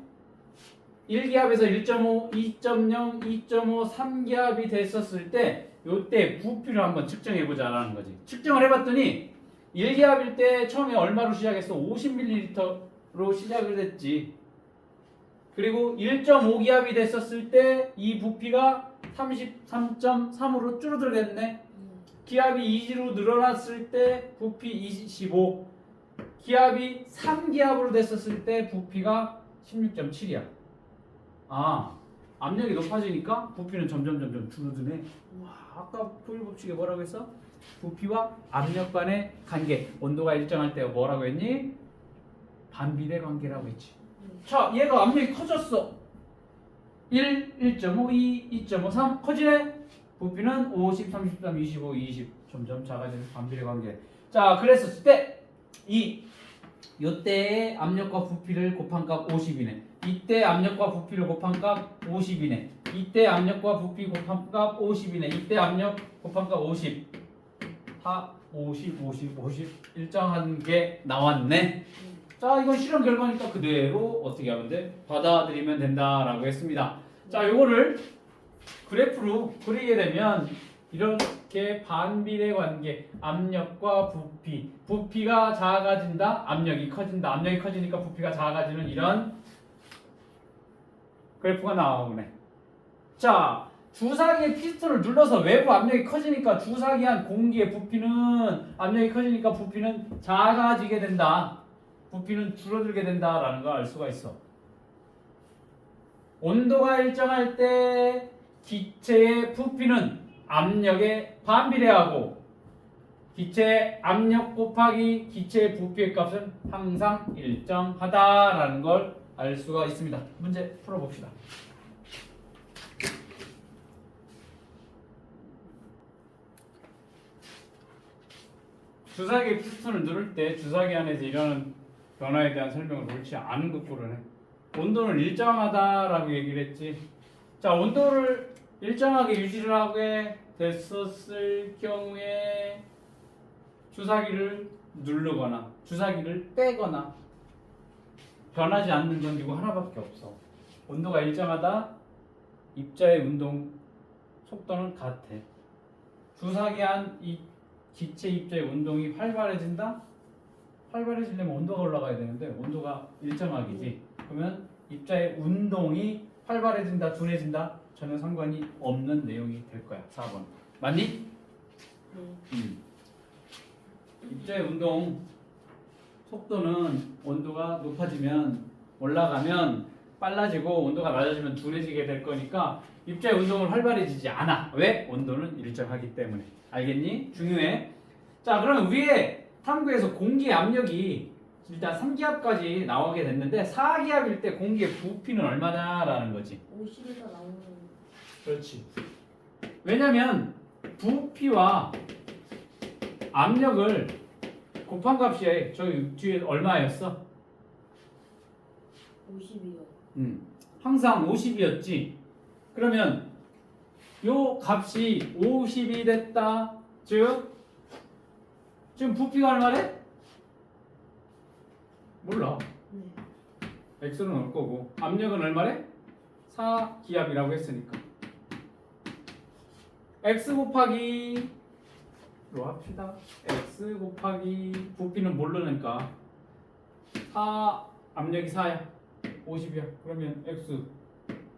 1기압에서 1.5, 2.0, 2.5, 3기압이 됐었을 때 요때 부피를 한번 측정해 보자라는 거지. 측정을 해봤더니 1기압일 때 처음에 얼마로 시작했어? 50ml로 시작을 했지. 그리고 1.5기압이 됐었을 때 이 부피가 33.3으로 줄어들겠네. 기압이 2로 늘어났을 때 부피 25. 기압이 3기압으로 됐었을 때 부피가 16.7이야. 아, 압력이 높아지니까 부피는 점점 줄어드네. 와, 아까 포일 법칙에 뭐라고 했어? 부피와 압력 간의 관계, 온도가 일정할 때 뭐라고 했니? 반비례 관계라고 했지. 자, 얘가 압력이 커졌어. 1, 1.5, 2, 2.5, 3 커지네. 부피는 50, 33, 25, 20 점점 작아지는 반비례 관계. 자, 그랬었을 때 요때의 압력과 부피를 곱한 값 50이네. 이때 압력과 부피를 곱한 값 50이네. 이때 압력과 부피 곱한 값 50이네. 이때 압력 곱한 값 50. 다 50, 50, 50 일정한 게 나왔네. 자, 이건 실험 결과니까 그대로 어떻게 하면 돼? 받아들이면 된다라고 했습니다. 자, 요거를 그래프로 그리게 되면 이렇게 반비례 관계, 압력과 부피, 부피가 작아진다, 압력이 커진다, 압력이 커지니까 부피가 작아지는 이런 그래프가 나오네. 자, 주사기의 피스톤을 눌러서 외부 압력이 커지니까 주사기 안 공기의 부피는 압력이 커지니까 부피는 작아지게 된다. 부피는 줄어들게 된다라는 걸 알 수가 있어. 온도가 일정할 때 기체의 부피는 압력에 반비례하고 기체의 압력 곱하기 기체의 부피의 값은 항상 일정하다라는 걸 알 수가 있습니다. 문제 풀어봅시다. 주사기 피스톤을 누를 때 주사기 안에서 일어나는 변화에 대한 설명을 옳지 않은 것으로 해. 온도는 일정하다라고 얘기를 했지. 자, 온도를 일정하게 유지를 하게 됐었을 경우에 주사기를 누르거나 주사기를 빼거나 변하지 않는 건 이거 하나밖에 없어. 온도가 일정하다. 입자의 운동 속도는 같아. 주사기 안 이 기체 입자의 운동이 활발해진다. 활발해지려면 온도가 올라가야 되는데 온도가 일정하기지. 그러면 입자의 운동이 활발해진다, 둔해진다 전혀 상관이 없는 내용이 될 거야. 4번. 맞니? 입자의 운동 속도는 온도가 높아지면 올라가면 빨라지고 온도가 낮아지면 둔해지게 될 거니까 입자의 운동은 활발해지지 않아. 왜? 온도는 일정하기 때문에. 알겠니? 중요해. 자, 그럼 위에 탐구에서 공기 압력이 일단 3기압까지 나오게 됐는데 4기압일 때 공기의 부피는 얼마냐라는 거지. 50에서 나오는. 그렇지. 왜냐면 부피와 압력을 곱한 값이 저기 뒤에 얼마였어? 50이요. 항상 50이었지. 그러면 요 값이 50이 됐다. 즉 지금 부피가 얼마래? 몰라. 네. x는 올 거고 압력은 얼마래? 4기압이라고 했으니까 x 곱하기 로 합시다. x 곱하기 부피는 모르니까 4 압력이 4야. 50이야. 그러면 x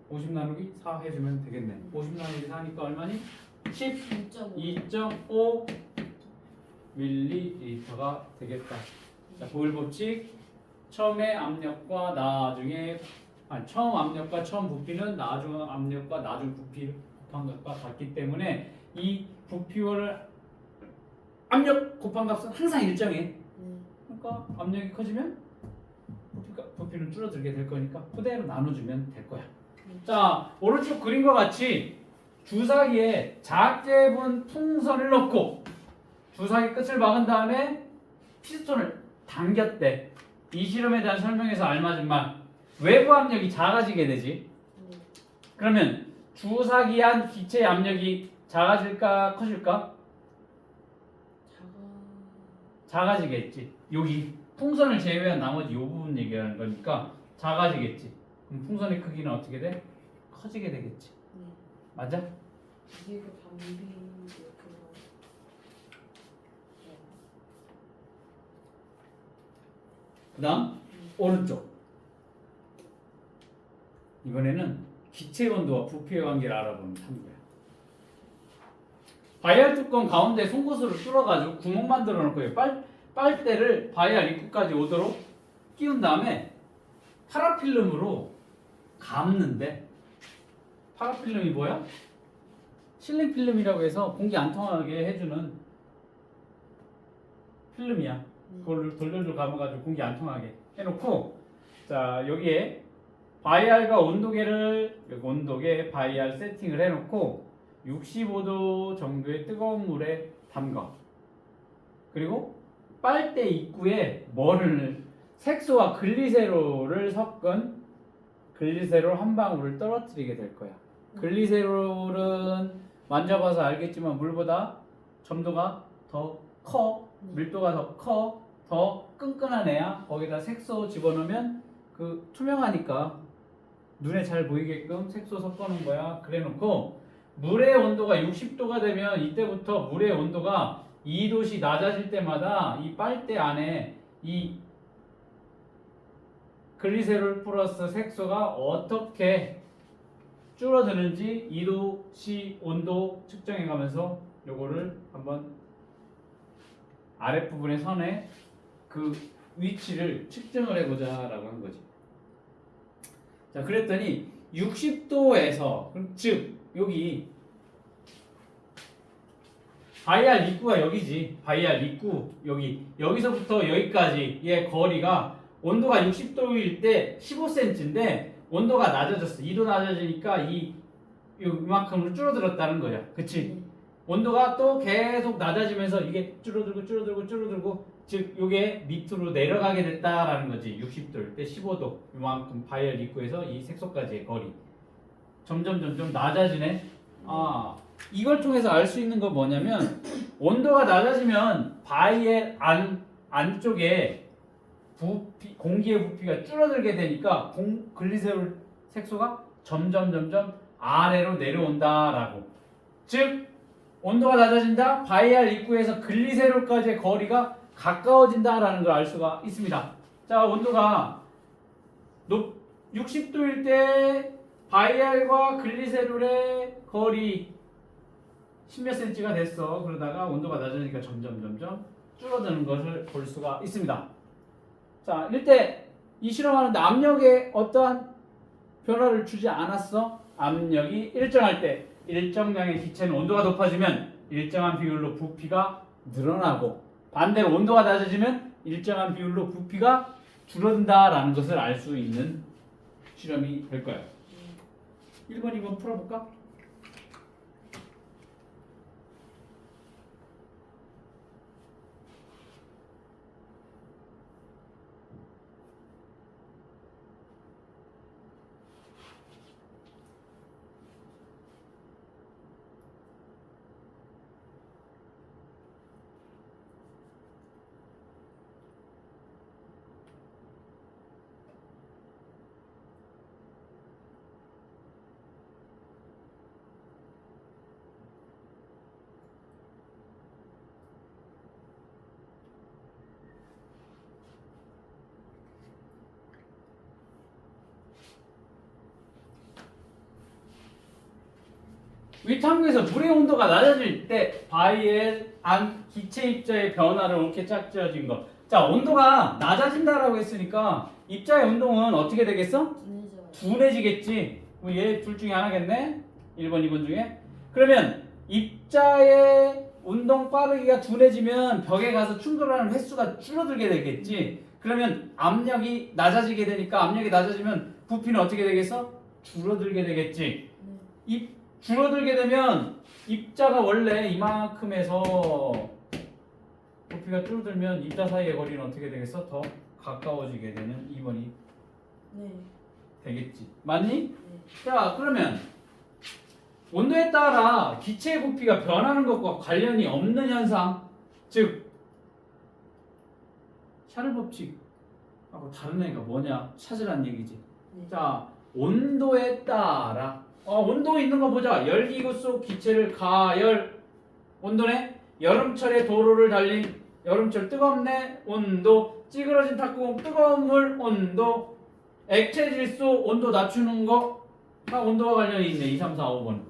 50 나누기 4 해주면 되겠네. 50 나누기 4니까 얼마니? 12.5 밀리리터가 되겠다. 자, 보일 법칙. 처음의 압력과 나중에 처음 압력과 처음 부피는 나중 압력과 나중 부피 곱한 것과 같기 때문에 이 부피를 압력 곱한 값은 항상 일정해. 그러니까 압력이 커지면 부피는 줄어들게 될 거니까 그대로 나눠주면 될 거야. 자, 오른쪽 그림과 같이 주사기에 작게분 풍선을 넣고 주사기 끝을 막은 다음에 피스톤을 당겼대. 이 실험에 대한 설명에서 알맞은 말. 외부 압력이 작아지게 되지. 그러면 주사기 안 기체 압력이 작아질까 커질까? 작아지겠지. 여기 풍선을 제외한 나머지 이 부분 얘기하는 거니까 작아지겠지. 그럼 풍선의 크기는 어떻게 돼? 커지게 되겠지. 맞아? 이게 방비 그다음 오른쪽. 이번에는 기체 온도와 부피의 관계를 알아보는 탐구야. 바이알 뚜껑 가운데 송곳으로 뚫어가지고 구멍 만들어 놓고 빨대를 바이알 입구까지 오도록 끼운 다음에 파라필름으로 감는데 파라필름이 뭐야? 실링 필름이라고 해서 공기 안 통하게 해주는 필름이야. 그걸 돌돌돌 감아가지고 공기 안 통하게 해놓고 자 여기에 바이알과 온도계를 여기 온도계 바이알 세팅을 해놓고 65도 정도의 뜨거운 물에 담가. 그리고 빨대 입구에 뭐를 색소와 글리세롤을 섞은 글리세롤 한 방울을 떨어뜨리게 될 거야. 글리세롤은 만져봐서 알겠지만 물보다 점도가 더 커, 밀도가 더 커, 더 끈끈한 애야. 거기다 색소 집어넣으면 그 투명하니까 눈에 잘 보이게끔 색소 섞어놓은 거야. 그래놓고 물의 온도가 60도가 되면 이때부터 물의 온도가 2도씩 낮아질 때마다 이 빨대 안에 이 글리세롤 플러스 색소가 어떻게 줄어드는지 2도씨 온도 측정해 가면서 요거를 한번 아랫부분의 선에 그 위치를 측정을 해보자 라고 한 거지. 자, 그랬더니 60도에서 즉 여기 바이알 입구가 여기지. 바이알 입구 여기서부터 여기까지의 거리가 온도가 60도일 때 15cm인데 온도가 낮아졌어. 2도 낮아지니까 이만큼으로 줄어들었다는 거야. 그치? 온도가 또 계속 낮아지면서 이게 줄어들고 즉 이게 밑으로 내려가게 됐다라는 거지. 60도일 때 15도 이만큼 바이알 입구에서 이 색소까지의 거리 점점 낮아지네. 이걸 통해서 알 수 있는 건 뭐냐면 온도가 낮아지면 바이엘 안쪽에 공기의 부피가 줄어들게 되니까 글리세롤 색소가 점점 아래로 내려온다라고. 즉 온도가 낮아진다. 바이알 입구에서 글리세롤까지의 거리가 가까워진다라는 걸 알 수가 있습니다. 자, 온도가 60도일 때 바이알과 글리세롤의 거리 10몇 cm가 됐어. 그러다가 온도가 낮아지니까 점점 줄어드는 것을 볼 수가 있습니다. 자, 이때 이 실험하는데 압력에 어떠한 변화를 주지 않았어. 압력이 일정할 때 일정량의 기체는 온도가 높아지면 일정한 비율로 부피가 늘어나고 반대로 온도가 낮아지면 일정한 비율로 부피가 줄어든다라는 것을 알 수 있는 실험이 될 거예요. 1번, 2번 풀어볼까? 위탁구에서 물의 온도가 낮아질 때 바이엘 안 기체 입자의 변화를 이렇게 짝지어진 거. 자, 온도가 낮아진다라고 했으니까 입자의 운동은 어떻게 되겠어? 둔해지겠지. 얘 둘 중에 하나겠네. 1번, 2번 중에. 그러면 입자의 운동 빠르기가 둔해지면 벽에 가서 충돌하는 횟수가 줄어들게 되겠지. 그러면 압력이 낮아지게 되니까 압력이 낮아지면 부피는 어떻게 되겠어? 줄어들게 되겠지. 줄어들게 되면 입자가 원래 이만큼에서 부피가 줄어들면 입자 사이의 거리는 어떻게 되겠어? 더 가까워지게 되는 2번이 되겠지. 맞니? 네. 자, 그러면 온도에 따라 기체의 부피가 변하는 것과 관련이 없는 현상, 즉 샤를 법칙하고 다른 애가 뭐냐 찾으란 얘기지. 자, 온도에 따라 온도 있는 거 보자. 열기구 속 기체를 가열 온도네. 여름철에 도로를 달린 여름철 뜨겁네 온도. 찌그러진 탁구공 뜨거운 물 온도. 액체 질소 온도 낮추는 거 다 온도와 관련이 있네. 2, 3, 4, 5번.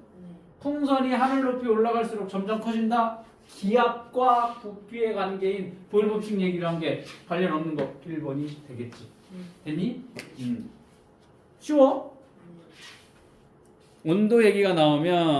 풍선이 하늘 높이 올라갈수록 점점 커진다. 기압과 부피의 관계인 보일 법칙 얘기를 한 게 관련 없는 거 1번이 되겠지. 됐니? 쉬워? 온도 얘기가 나오면